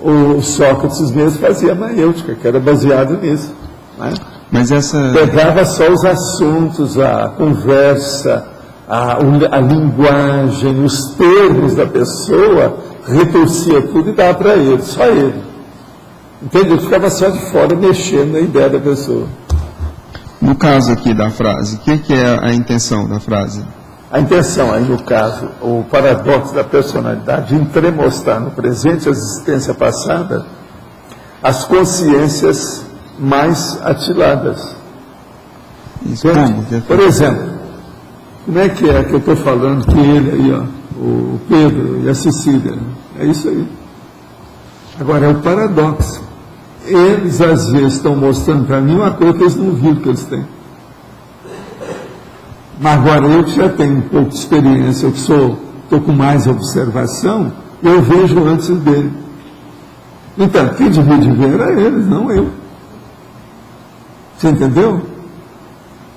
O Sócrates mesmo fazia a maêutica, que era baseado nisso, né? Mas pegava só os assuntos, a conversa, a linguagem, os termos da pessoa, retorcia tudo e dava para ele, só ele. Entende? Ele ficava só de fora mexendo na ideia da pessoa. No caso aqui da frase, o que é a intenção da frase? A intenção aí, no caso, o paradoxo da personalidade, entremostrar no presente a existência passada as consciências mais atiladas. Por exemplo, como é que eu estou falando que ele aí, o Pedro e a Cecília, é isso aí. Agora é o paradoxo. Eles às vezes estão mostrando para mim uma coisa que eles não viram que eles têm. Mas agora eu que já tenho um pouco de experiência, eu que estou com mais observação, eu vejo antes dele. Então, quem devia de ver era eles, não eu. Você entendeu?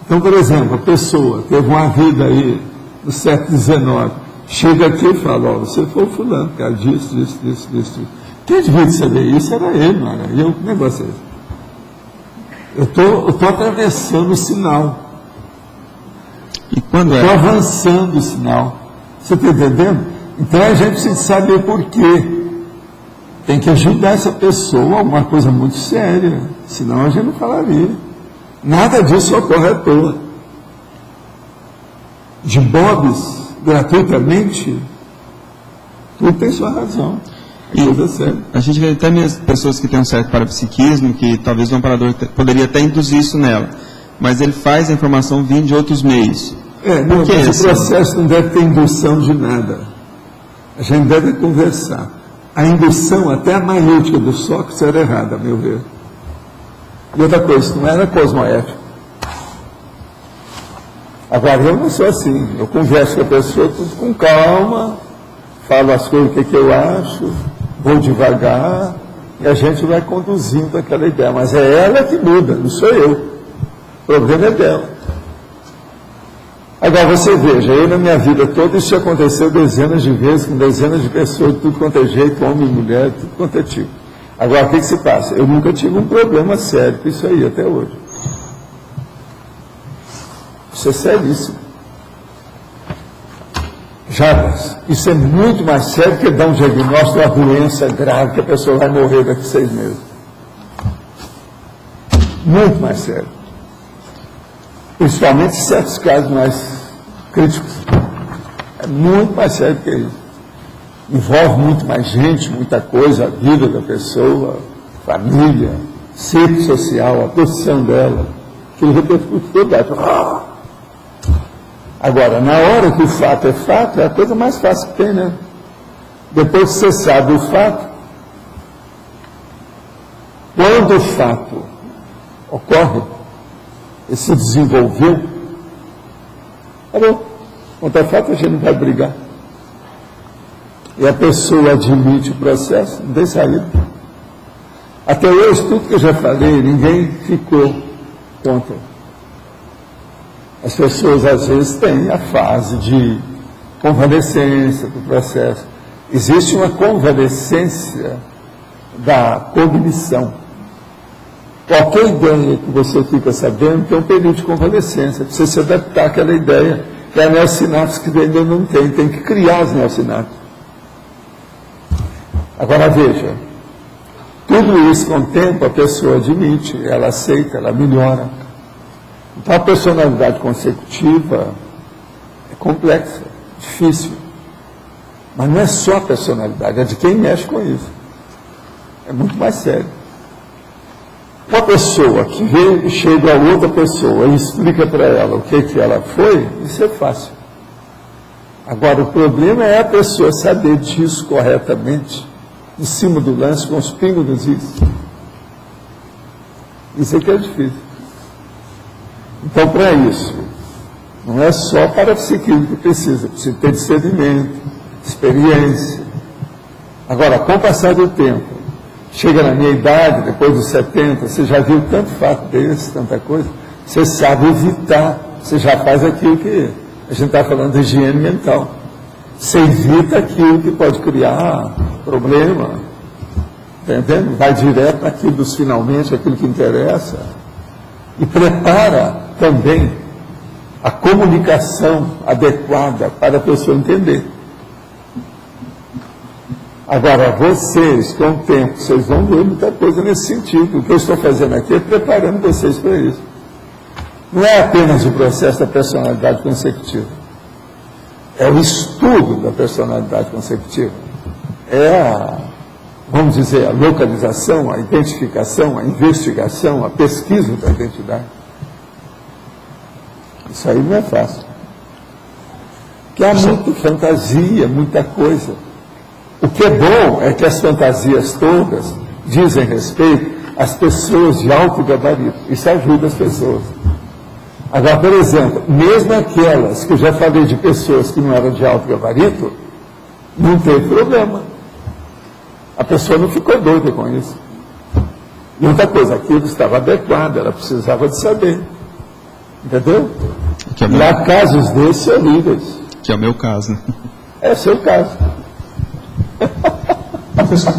Então, por exemplo, a pessoa teve uma vida aí no século XIX, chega aqui e fala, você foi o fulano, cara, disso. Quem devia de saber isso era ele, não era eu. Que negócio é esse? Eu estou atravessando o sinal. E quando estou avançando o sinal. Você está entendendo? Então a gente precisa saber por quê. Tem que ajudar essa pessoa a alguma coisa muito séria, senão a gente não falaria. Nada disso ocorre à toa. De bobs, gratuitamente, tudo tem sua razão. A gente vê até mesmo pessoas que têm um certo parapsiquismo, que talvez o amparador poderia até induzir isso nela, mas ele faz a informação vir de outros meios. Não, mas o processo não deve ter indução de nada. A gente deve conversar. A indução, até a maiúscula do Sócrates, era errada, a meu ver. E outra coisa, não era cosmoético. Agora, eu não sou assim. Eu converso com a pessoa tudo com calma, falo as coisas, o que eu acho, vou devagar, e a gente vai conduzindo aquela ideia. Mas é ela que muda, não sou eu. O problema é dela. Agora, você veja, eu na minha vida toda, isso aconteceu dezenas de vezes, com dezenas de pessoas, de tudo quanto é jeito, homem e mulher, tudo quanto é tipo. Agora, o que se passa? Eu nunca tive um problema sério com isso aí, até hoje. Isso é seríssimo. Jabas, isso é muito mais sério que dar um diagnóstico de uma doença grave que a pessoa vai morrer daqui a 6 meses. Muito mais sério. Principalmente em certos casos mais críticos. É muito mais sério que isso. Envolve muito mais gente, muita coisa, a vida da pessoa, família, ciclo social, a posição dela, que repercute toda. Agora, na hora que o fato é a coisa mais fácil que tem, né? Depois que você sabe o fato, quando o fato ocorre, ele se desenvolveu, acabou. Contra fato a gente não vai brigar. E a pessoa admite o processo, não tem saída. Até hoje, tudo que eu já falei, ninguém ficou contra. As pessoas, às vezes, têm a fase de convalescência do processo. Existe uma convalescência da cognição. Qualquer ideia que você fica sabendo tem um período de convalescência, para você se adaptar àquela ideia, que é a neossinapse que ainda não tem que criar as neossinapses. Agora veja, tudo isso com o tempo a pessoa admite, ela aceita, ela melhora. Então a personalidade consecutiva é complexa, difícil. Mas não é só a personalidade, é de quem mexe com isso. É muito mais sério. Uma pessoa que vê, chega a outra pessoa e explica para ela o que ela foi, isso é fácil. Agora, o problema é a pessoa saber disso corretamente, em cima do lance, com os pingos nos is. Isso é que é difícil. Então, para isso, não é só para psiquismo que precisa ter discernimento, experiência. Agora, com o passar do tempo, chega na minha idade, depois dos 70, você já viu tanto fato desse, tanta coisa, você sabe evitar, você já faz aquilo que a gente está falando de higiene mental. Você evita aquilo que pode criar problema, entendendo? Vai direto naquilo dos finalmente, aquilo que interessa, e prepara também a comunicação adequada para a pessoa entender. Agora, vocês, com o tempo, vocês vão ver muita coisa nesse sentido. O que eu estou fazendo aqui é preparando vocês para isso. Não é apenas o processo da personalidade consecutiva. É o estudo da personalidade consecutiva. É vamos dizer, a localização, a identificação, a investigação, a pesquisa da identidade. Isso aí não é fácil. Porque há muita fantasia, muita coisa. O que é bom é que as fantasias todas dizem respeito às pessoas de alto gabarito. Isso ajuda as pessoas. Agora, por exemplo, mesmo aquelas que eu já falei de pessoas que não eram de alto gabarito, não teve problema. A pessoa não ficou doida com isso. E outra coisa, aquilo estava adequado, ela precisava de saber. Entendeu? E há casos desses horríveis. Que é o meu caso. É o seu caso. Professor,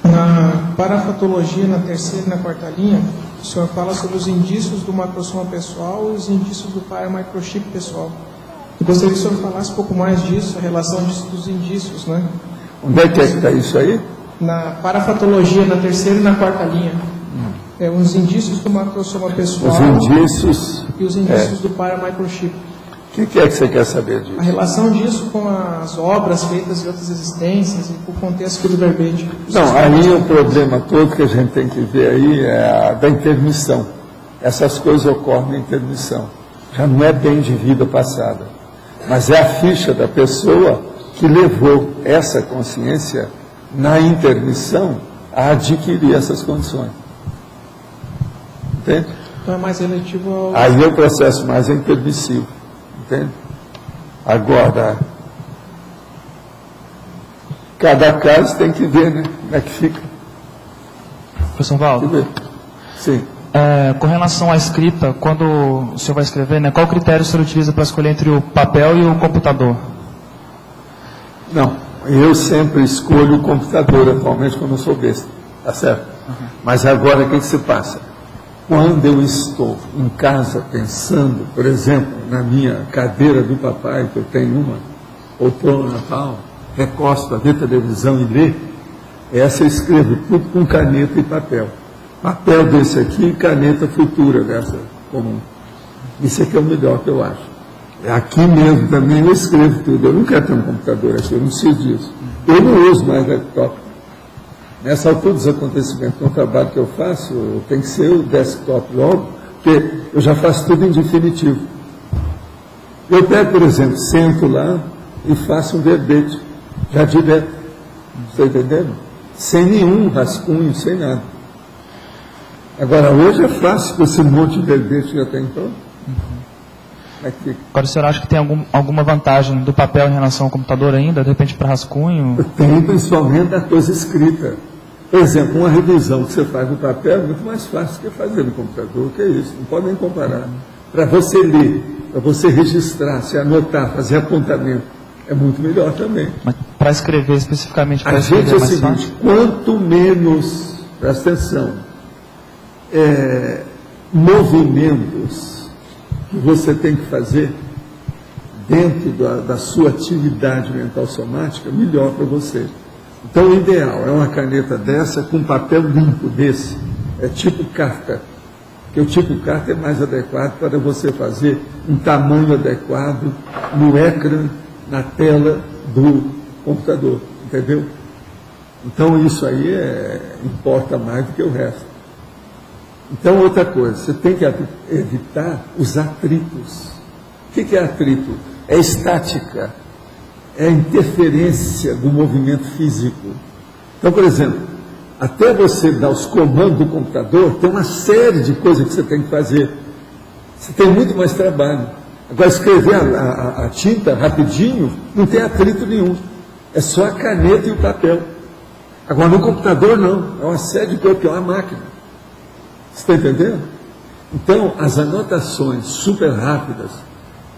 na parafatologia, na terceira e na quarta linha, o senhor fala sobre os indícios do macrosoma pessoal e os indícios do paramicrochip pessoal. Eu gostaria que o senhor falasse um pouco mais disso, a relação dos indícios, né? Onde é que está isso aí? Na parafatologia, na terceira e na quarta linha. Os indícios do macrosoma pessoal os indícios, e os indícios do paramicrochip. O que é que você quer saber disso? A relação disso com as obras feitas em outras existências e com o contexto do verbete. Não, aí o problema todo que a gente tem que ver aí é da intermissão. Essas coisas ocorrem na intermissão. Já não é bem de vida passada, mas é a ficha da pessoa que levou essa consciência na intermissão a adquirir essas condições. Entende? Então é mais relativo ao... Aí o processo mais é intermissivo. Entende? Agora, cada caso tem que ver, né? Como é que fica. Professor Valdo. Sim. Com relação à escrita, quando o senhor vai escrever, né, qual critério o senhor utiliza para escolher entre o papel e o computador? Não, eu sempre escolho o computador atualmente quando eu sou besta, tá certo? Mas agora o que se passa? Quando eu estou em casa pensando, por exemplo, na minha cadeira do papai, que eu tenho uma poltrona tal, recosto a ver televisão e ler, essa eu escrevo tudo com caneta e papel. Papel desse aqui e caneta futura dessa comum. Isso aqui é o melhor que eu acho. Aqui mesmo também eu escrevo tudo. Eu não quero ter um computador aqui, eu não preciso disso. Eu não uso mais laptop. Nessa altura dos acontecimentos, no trabalho que eu faço, tem que ser o desktop logo, porque eu já faço tudo em definitivo. Eu pego, por exemplo, sento lá e faço um verbete, já direto. Está entendendo? Sem nenhum rascunho, sem nada. Agora, hoje é fácil com esse monte de verbete que já tem pronto. Agora, o senhor acha que tem alguma vantagem do papel em relação ao computador ainda, de repente para rascunho? Tem, principalmente da coisa escrita. Por exemplo, uma revisão que você faz no papel é muito mais fácil que fazer no computador. O que é isso? Não pode nem comparar. Para você ler, para você registrar, se anotar, fazer apontamento, é muito melhor também. Mas para escrever especificamente, a gente é o seguinte, quanto menos, presta atenção, movimentos que você tem que fazer dentro da sua atividade mental somática, melhor para você. Então, o ideal é uma caneta dessa com papel limpo desse, é tipo carta, porque o tipo carta é mais adequado para você fazer um tamanho adequado no ecrã, na tela do computador, entendeu? Então, isso aí importa mais do que o resto. Então, outra coisa, você tem que evitar os atritos. O que é atrito? É estática, é interferência do movimento físico. Então, por exemplo, até você dar os comandos do computador, tem uma série de coisas que você tem que fazer. Você tem muito mais trabalho. Agora, escrever a tinta rapidinho, não tem atrito nenhum. É só a caneta e o papel. Agora, no computador, não. É uma série de coisas, que é uma máquina. Você está entendendo? Então, as anotações super rápidas,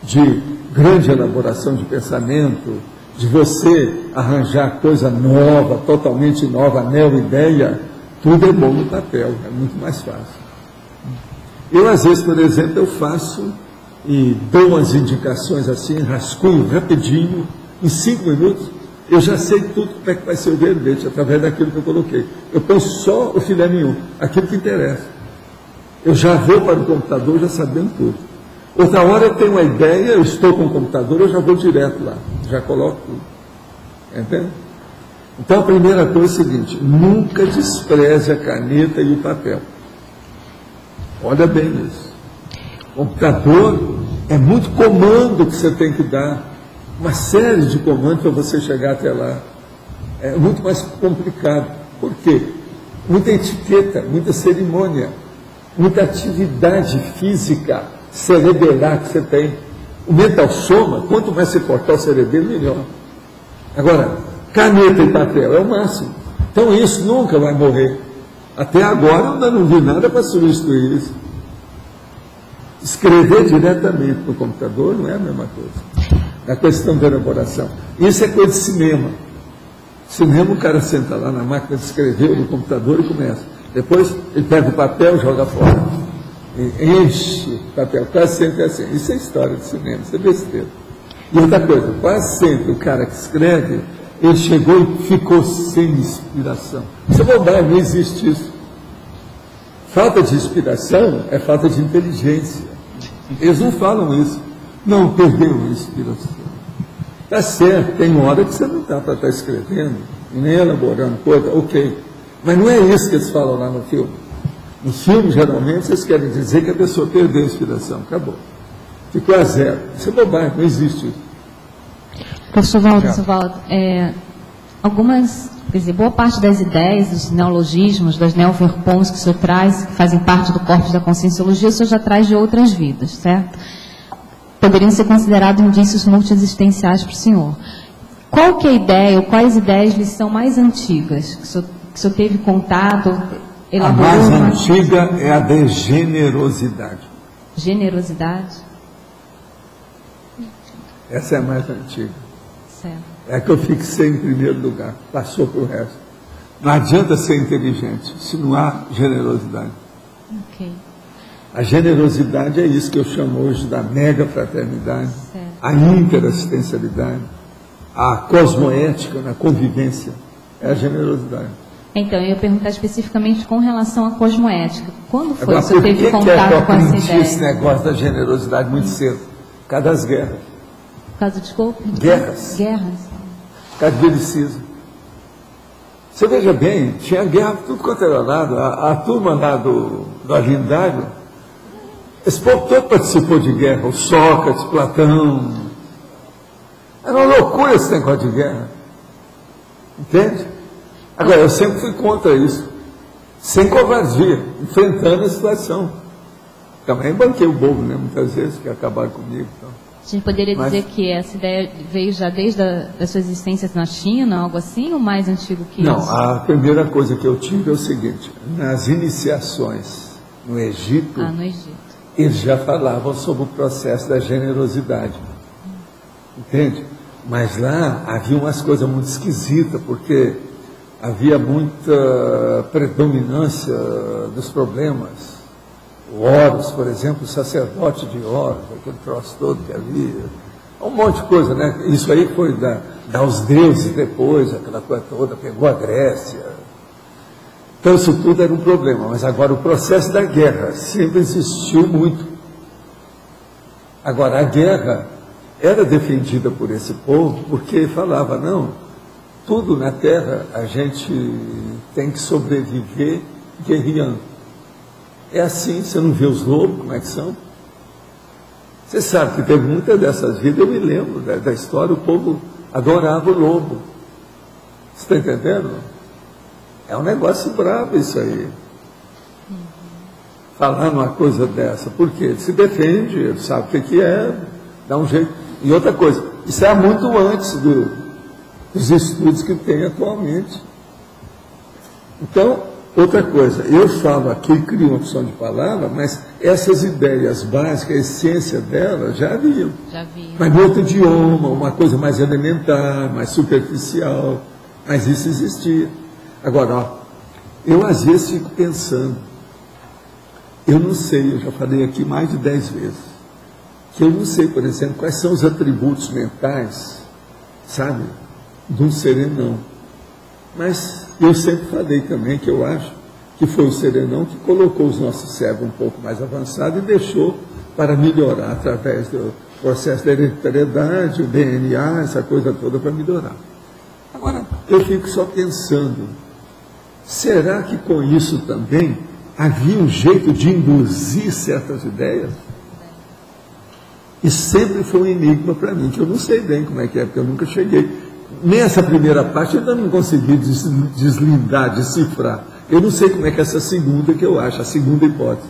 de grande elaboração de pensamento, de você arranjar coisa nova, totalmente nova, neo-ideia, tudo é bom no papel, é muito mais fácil. Eu, às vezes, por exemplo, eu faço e dou umas indicações assim, rascunho rapidinho, em 5 minutos, eu já sei tudo como é que vai ser o verbete, através daquilo que eu coloquei. Eu ponho só o filé mignon, aquilo que interessa. Eu já vou para o computador já sabendo tudo. Outra hora eu tenho uma ideia, eu estou com o computador, eu já vou direto lá, já coloco tudo. Entende? Então a primeira coisa é o seguinte, nunca despreze a caneta e o papel. Olha bem isso. O computador é muito comando que você tem que dar, uma série de comandos para você chegar até lá. É muito mais complicado. Por quê? Muita etiqueta, muita cerimônia, muita atividade física cerebelar que você tem. O mental soma, quanto mais você cortar o cerebelo, melhor. Agora, caneta e papel é o máximo. Então isso nunca vai morrer. Até agora eu ainda não vi nada para substituir isso. Escrever diretamente no computador não é a mesma coisa. A questão da elaboração. Isso é coisa de cinema. Cinema, o cara senta lá na máquina de escrever no computador e começa. Depois ele pega o papel e joga fora. E enche o papel. Quase sempre é assim. Isso é história de cinema, isso é besteira. E outra coisa, quase sempre o cara que escreve, ele chegou e ficou sem inspiração. Isso é bobagem, não existe isso. Falta de inspiração é falta de inteligência. Eles não falam isso. Não perdeu a inspiração. Está certo, tem hora que você não está para estar escrevendo, nem elaborando coisa, ok. Mas não é isso que eles falam lá no filme. No filme, geralmente, vocês querem dizer que a pessoa perdeu a inspiração. Acabou. Ficou a zero. Isso é bobagem, não existe isso. Professor Valdo, algumas, quer dizer, boa parte das ideias, dos neologismos, das neoverpons que o senhor traz, que fazem parte do corpus da conscienciologia, o senhor já traz de outras vidas, certo? Poderiam ser considerados indícios multiexistenciais para o senhor. Qual que é a ideia, ou quais ideias lhes são mais antigas, que o senhor teve contato, elaborou? A mais antiga é a de generosidade. Generosidade? Essa é a mais antiga. Certo. É a que eu fixei em primeiro lugar, passou para o resto. Não adianta ser inteligente se não há generosidade. Ok. A generosidade é isso que eu chamo hoje da mega fraternidade, certo. A interassistencialidade, a cosmoética na convivência, é a generosidade. Então, eu ia perguntar especificamente com relação à cosmoética. Quando foi agora, que você teve contato com essa ideia? Esse negócio da generosidade muito cedo, por causa das guerras. Por causa, desculpa? Guerras. Guerras. Por causa do belicismo. Você veja bem, tinha guerra por tudo quanto era lado. A turma lá do Arlindário, esse povo todo participou de guerra, o Sócrates, Platão. Era uma loucura esse negócio de guerra. Entende? Agora, eu sempre fui contra isso. Sem covardia, enfrentando a situação. Também banquei o bobo, né, muitas vezes, que acabaram comigo. Então. A gente poderia dizer que essa ideia veio já desde a sua existência na China, algo assim, ou mais antigo que isso? Não, a primeira coisa que eu tive é o seguinte, nas iniciações no Egito, eles já falavam sobre o processo da generosidade. Entende? Mas lá havia umas coisas muito esquisitas, porque havia muita predominância dos problemas. O Horus, por exemplo, o sacerdote de Horus, aquele troço todo que havia, um monte de coisa, né? Isso aí foi dar aos deuses depois, aquela coisa toda, pegou a Grécia. Então isso tudo era um problema, mas agora o processo da guerra sempre existiu muito. Agora a guerra era defendida por esse povo porque falava, não, tudo na terra a gente tem que sobreviver guerreando. É assim, você não vê os lobos, como é que são? Você sabe que teve muitas dessas vidas, eu me lembro da história, o povo adorava o lobo. Você está entendendo? É um negócio bravo isso aí. Falando uma coisa dessa, porque ele se defende, ele sabe o que é, dá um jeito. E outra coisa, isso é muito antes dos estudos que tem atualmente. Então, outra coisa, eu falo aqui, crio uma opção de palavra, mas essas ideias básicas, a essência delas, já haviam. Mas no outro idioma, uma coisa mais elementar, mais superficial, mas isso existia. Agora, ó, eu às vezes fico pensando, eu não sei, eu já falei aqui mais de 10 vezes, que eu não sei, por exemplo, quais são os atributos mentais, sabe, de um serenão. Mas eu sempre falei também que eu acho que foi o serenão que colocou os nossos cérebros um pouco mais avançados e deixou para melhorar através do processo da hereditariedade, o DNA, essa coisa toda para melhorar. Agora, eu fico só pensando, será que com isso também havia um jeito de induzir certas ideias? E sempre foi um enigma para mim, que eu não sei bem como é que é, porque eu nunca cheguei. Nessa primeira parte eu ainda não consegui deslindar, decifrar. Eu não sei como é que é essa segunda que eu acho, a segunda hipótese.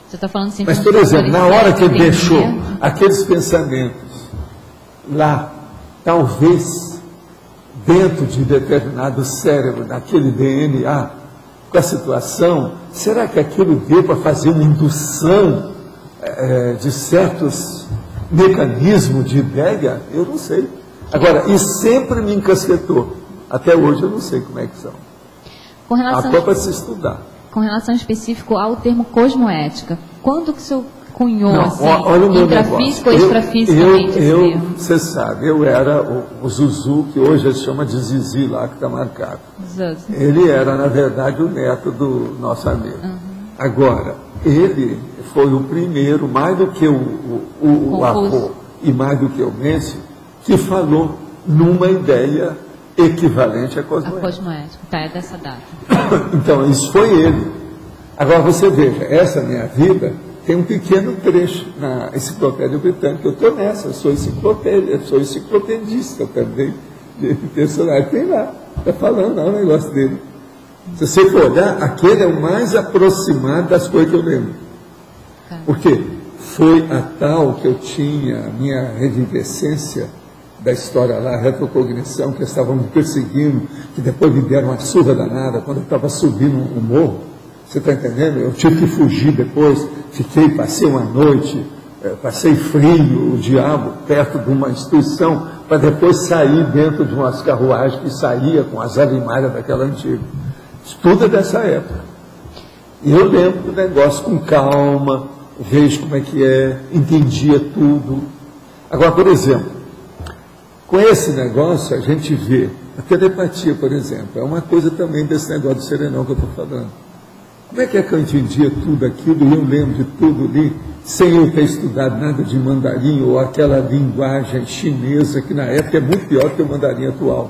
Você está falando assim, mas, por exemplo, na hora que ele deixou aqueles pensamentos lá, talvez dentro de determinado cérebro, naquele DNA, com a situação, será que aquilo deu para fazer uma indução de certos mecanismos de ideia? Eu não sei. Agora, e sempre me encasquetou. Até hoje eu não sei como é que são. Com relação para se estudar. Com relação específico ao termo cosmoética, quando que o senhor cunhou não, assim? Olha o meu intrafísico ou extrafisicamente? Você sabe, eu era o Zuzu, que hoje ele chama de Zizi lá, que está marcado. Zuzu. Ele era, na verdade, o neto do nosso amigo. Uhum. Agora, ele foi o primeiro, mais do que o avô, e mais do que eu mesmo, que falou numa ideia equivalente à cosmoética. A cosmoética, tá, é dessa data. Então, isso foi ele. Agora, você veja, essa minha vida tem um pequeno trecho na Enciclopédia Britânica. Eu estou nessa, eu sou enciclopedista também. De personagem tem lá, está falando lá o negócio dele. Se você for olhar, aquele é o mais aproximado das coisas que eu lembro. Porque foi a tal que eu tinha, a minha revivescência da história lá, a retrocognição, que estavam me perseguindo, que depois me deram uma surra danada quando eu estava subindo um morro. Você está entendendo? Eu tive que fugir depois, passei uma noite, passei frio, o diabo, perto de uma instituição, para depois sair dentro de umas carruagens que saía com as alimárias daquela antiga. Isso tudo é dessa época. E eu lembro do negócio com calma, vejo como é que é, entendia tudo. Agora, por exemplo, com esse negócio a gente vê, a telepatia, por exemplo, é uma coisa também desse negócio do serenão que eu estou falando. Como é que eu entendia tudo aquilo e eu lembro de tudo ali, sem eu ter estudado nada de mandarim ou aquela linguagem chinesa, que na época é muito pior que o mandarim atual.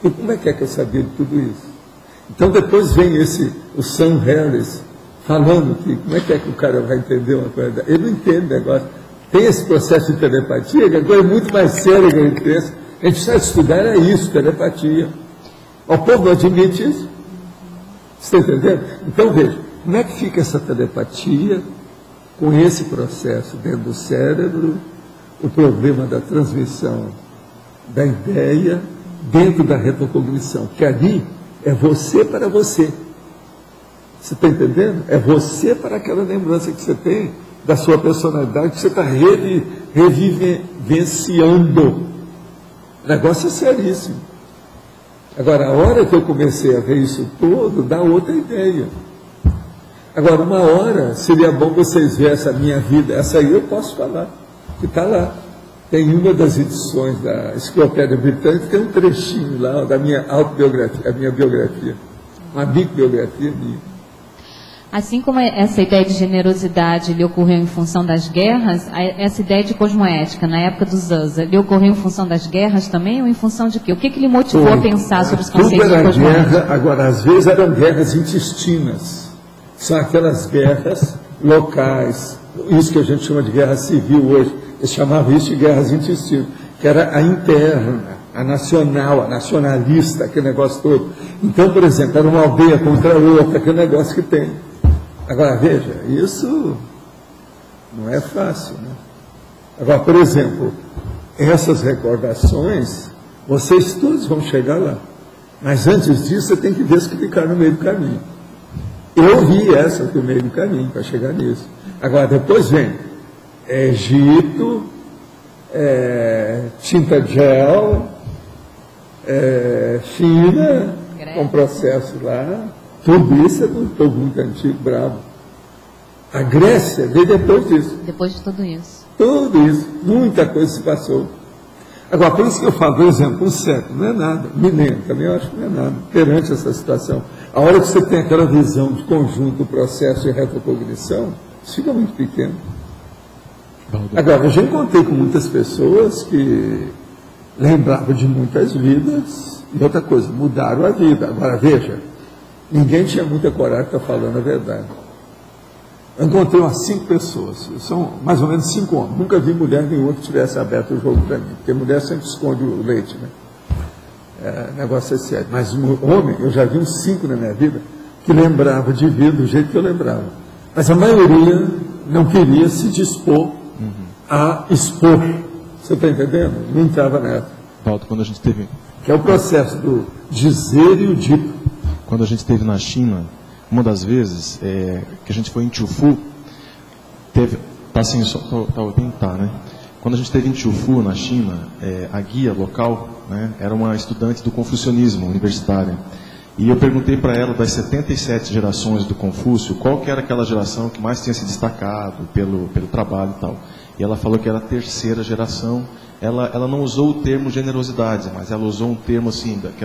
E como é que eu sabia de tudo isso? Então depois vem o Sam Harris falando que como é que o cara vai entender uma coisa? Ele não entende o negócio. Tem esse processo de telepatia, que é coisa muito mais séria que a gente pensa. A gente precisa estudar, é isso, telepatia. O povo não admite isso. Você está entendendo? Então veja, como é que fica essa telepatia com esse processo dentro do cérebro, o problema da transmissão da ideia dentro da retrocognição, que ali é você para você. Você está entendendo? É você para aquela lembrança que você tem da sua personalidade, que você está revivenciando. O negócio é seríssimo. Agora, a hora que eu comecei a ver isso tudo, dá outra ideia. Agora, uma hora, seria bom vocês verem essa minha vida, essa aí eu posso falar, que está lá. Tem uma das edições da Enciclopédia Britânica, tem um trechinho lá da minha autobiografia, a minha biografia, uma bibliografia minha. Assim como essa ideia de generosidade lhe ocorreu em função das guerras, essa ideia de cosmoética, na época do Zaza, lhe ocorreu em função das guerras também ou em função de quê? O que lhe motivou a pensar sobre os conceitos de cosmoética? Guerra, agora, às vezes eram guerras intestinas. São aquelas guerras locais, isso que a gente chama de guerra civil hoje. Eles chamavam isso de guerras intestinas, que era a interna, a nacional, a nacionalista, aquele negócio todo. Então, por exemplo, era uma aldeia contra outra, aquele negócio que tem. Agora, veja, isso não é fácil, né? Agora, por exemplo, essas recordações, vocês todos vão chegar lá. Mas antes disso, você tem que ver se clicar no meio do caminho. Eu vi essa no meio do caminho para chegar nisso. Agora, depois vem Egito, tinta gel, China, com processo lá. Tudo isso é do povo muito antigo, bravo. A Grécia veio depois disso. Depois de tudo isso. Tudo isso. Muita coisa se passou. Agora, por isso que eu falo, por exemplo, um século não é nada. Milênio também eu acho que não é nada. Perante essa situação. A hora que você tem aquela visão de conjunto do processo de retrocognição, isso fica muito pequeno. Agora, eu já encontrei com muitas pessoas que lembravam de muitas vidas e outra coisa, mudaram a vida. Agora, veja, ninguém tinha muita coragem de estar falando a verdade. Eu encontrei umas 5 pessoas, são mais ou menos 5 homens. Nunca vi mulher nenhuma que tivesse aberto o jogo para mim, porque mulher sempre esconde o leite, né? Negócio é sério. Mas homem, eu já vi uns 5 na minha vida que lembrava de vida do jeito que eu lembrava. Mas a maioria não queria se dispor a expor. Você está entendendo? Não entrava nessa. Valdo, quando a gente teve... Que é o processo do dizer e o dito. Quando a gente esteve na China, uma das vezes que a gente foi em Chufu, tá assim, né? Quando a gente esteve em Chufu, na China, a guia local, né, era uma estudante do confucionismo universitária. E eu perguntei para ela, das 77 gerações do Confúcio, qual que era aquela geração que mais tinha se destacado pelo trabalho e tal. E ela falou que era a 3ª geração ela não usou o termo generosidade, mas ela usou um termo assim, que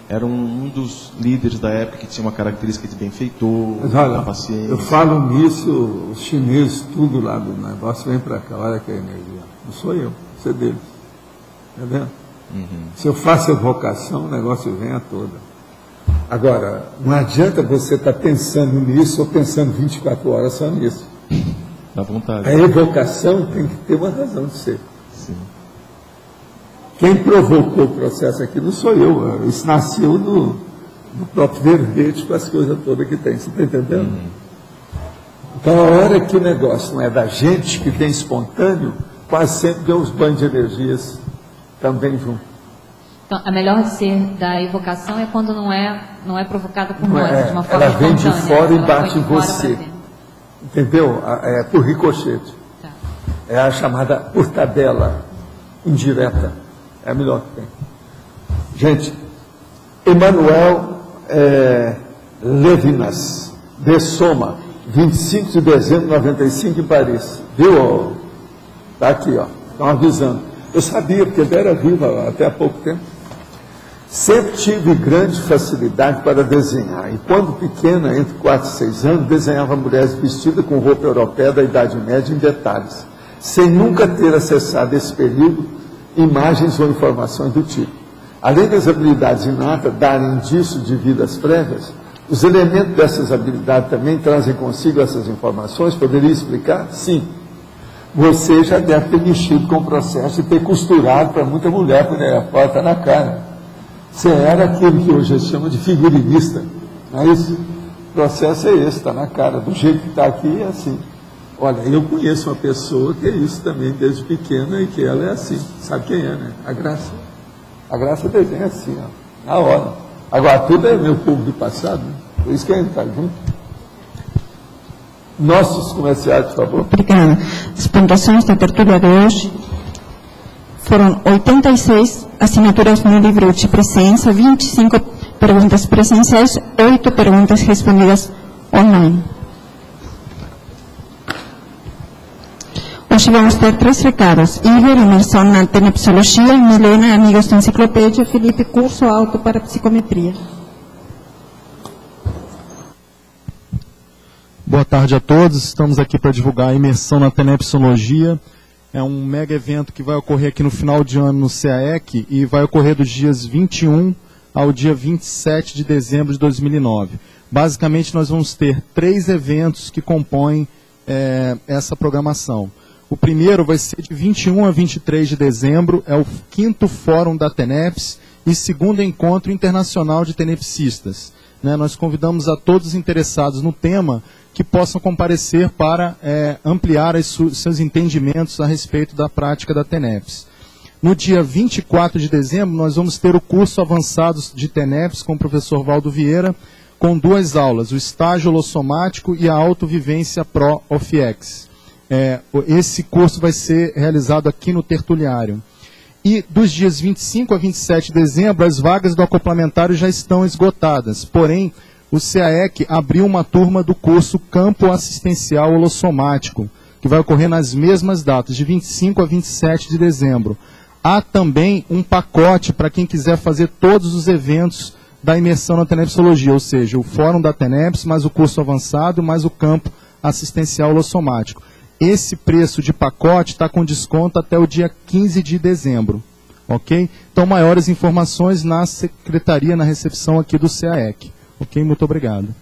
era um dos líderes da época que tinha uma característica de benfeitor, mas olha, paciência. Eu falo nisso, os chineses, tudo lá do negócio, vem para cá, olha que energia. Não sou eu, isso é deles. Está vendo? Se eu faço evocação, o negócio vem a toda. Agora, não adianta você estar pensando nisso ou pensando 24 horas só nisso. Dá vontade. A evocação tem que ter uma razão de ser. Sim. Quem provocou o processo aqui não sou eu. Isso nasceu do próprio verbete com as coisas todas que tem. Você está entendendo? Então, a hora que o negócio não é da gente, que tem espontâneo, quase sempre tem uns banhos de energias também junto. Então, a melhor de ser da evocação é quando não é provocada por nós, de uma forma ela vem de fora e ela bate em de fora você. pra dentro. Entendeu? É por ricochete. Tá. É a chamada por tabela indireta. É a melhor que tem. Gente, Emmanuel Levinas, de Soma, 25 de dezembro de 95 em Paris. Viu? Está aqui, ó. Estão avisando. Eu sabia, porque ele era vivo até há pouco tempo. Sempre tive grande facilidade para desenhar. E quando pequena, entre 4 e 6 anos, desenhava mulheres vestidas com roupa europeia da Idade Média em detalhes, sem nunca ter acessado esse período, imagens ou informações do tipo. Além das habilidades inatas darem indício de vidas prévias, os elementos dessas habilidades também trazem consigo essas informações. Poderia explicar? Sim. Você já deve ter mexido com o processo e ter costurado para muita mulher, porque a porta na cara. Você era aquilo que hoje se chama de figurinista. Não é isso? O processo é esse, está na cara. Do jeito que está aqui, é assim. Olha, eu conheço uma pessoa que é isso também, desde pequena, e que ela é assim. Sabe quem é, né? A Graça. A Graça desenha assim, ó, na hora. Agora, tudo é meu povo do passado, né? Por isso que a gente está junto. Nossos comerciais, por favor. Obrigada. As pontuações da tertúlia de hoje foram 86 assinaturas no livro de presença, 25 perguntas presenciais, 8 perguntas respondidas online. Hoje vamos ter 3 recados. Igor, imersão na tenepsologia, Milena, amigos da enciclopédia, Felipe, curso alto para psicometria. Boa tarde a todos, estamos aqui para divulgar a imersão na tenepsologia. É um mega evento que vai ocorrer aqui no final de ano no CAEC e vai ocorrer dos dias 21 ao dia 27 de dezembro de 2009. Basicamente, nós vamos ter 3 eventos que compõem essa programação. O primeiro vai ser de 21 a 23 de dezembro, é o 5º Fórum da TENEPS e 2º Encontro Internacional de Tenepsistas. Nós convidamos a todos os interessados no tema que possam comparecer para ampliar seus entendimentos a respeito da prática da TENEPS. No dia 24 de dezembro, nós vamos ter o curso avançado de TENEPS com o professor Valdo Vieira, com 2 aulas, o estágio holossomático e a autovivência Pro-OFIEX. Esse curso vai ser realizado aqui no Tertuliário. E dos dias 25 a 27 de dezembro, as vagas do acoplamentário já estão esgotadas. Porém, o CAEC abriu uma turma do curso Campo Assistencial Holossomático, que vai ocorrer nas mesmas datas, de 25 a 27 de dezembro. Há também um pacote para quem quiser fazer todos os eventos da imersão na tenepsologia, ou seja, o Fórum da TENEPS, mais o curso avançado, mais o Campo Assistencial Holossomático. Esse preço de pacote está com desconto até o dia 15 de dezembro. Ok? Então, maiores informações na secretaria, na recepção aqui do CAEC. Ok? Muito obrigado.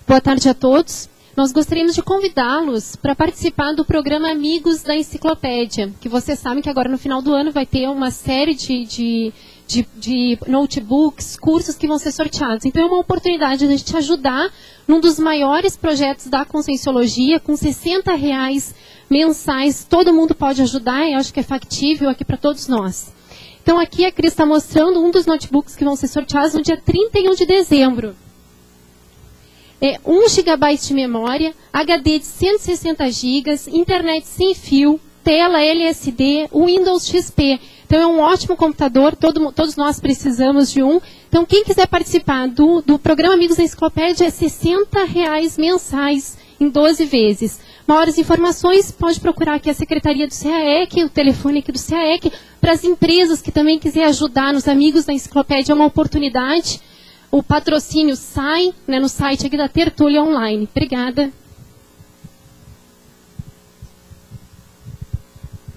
Boa tarde a todos. Nós gostaríamos de convidá-los para participar do programa Amigos da Enciclopédia, que vocês sabem que agora no final do ano vai ter uma série de notebooks, cursos que vão ser sorteados. Então é uma oportunidade de a gente ajudar num dos maiores projetos da Conscienciologia, com R$60 mensais. Todo mundo pode ajudar, eu acho que é factível aqui para todos nós. Então aqui a Cris está mostrando um dos notebooks que vão ser sorteados no dia 31 de dezembro. 1 GB de memória, HD de 160 GB, internet sem fio, tela LSD, Windows XP. Então é um ótimo computador, todos nós precisamos de um. Então quem quiser participar do programa Amigos da Enciclopédia é R$60 mensais em 12 vezes. Maiores informações, pode procurar aqui a Secretaria do CAEC, o telefone aqui do CAEC. Para as empresas que também quiserem ajudar, nos amigos da enciclopédia, é uma oportunidade. O patrocínio sai, né, no site aqui da Tertúlia Online. Obrigada.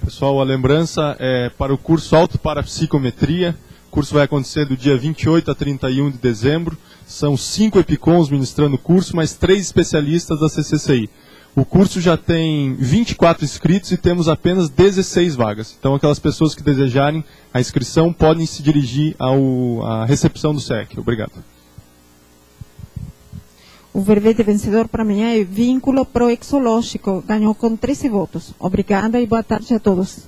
Pessoal, a lembrança é para o curso Auto para Psicometria. O curso vai acontecer do dia 28 a 31 de dezembro. São 5 EPICONs ministrando o curso, mais 3 especialistas da CCCI. O curso já tem 24 inscritos e temos apenas 16 vagas. Então, aquelas pessoas que desejarem a inscrição podem se dirigir à recepção do SEC. Obrigado. O verbete vencedor para amanhã é Vínculo Proexológico. Ganhou com 13 votos. Obrigada e boa tarde a todos.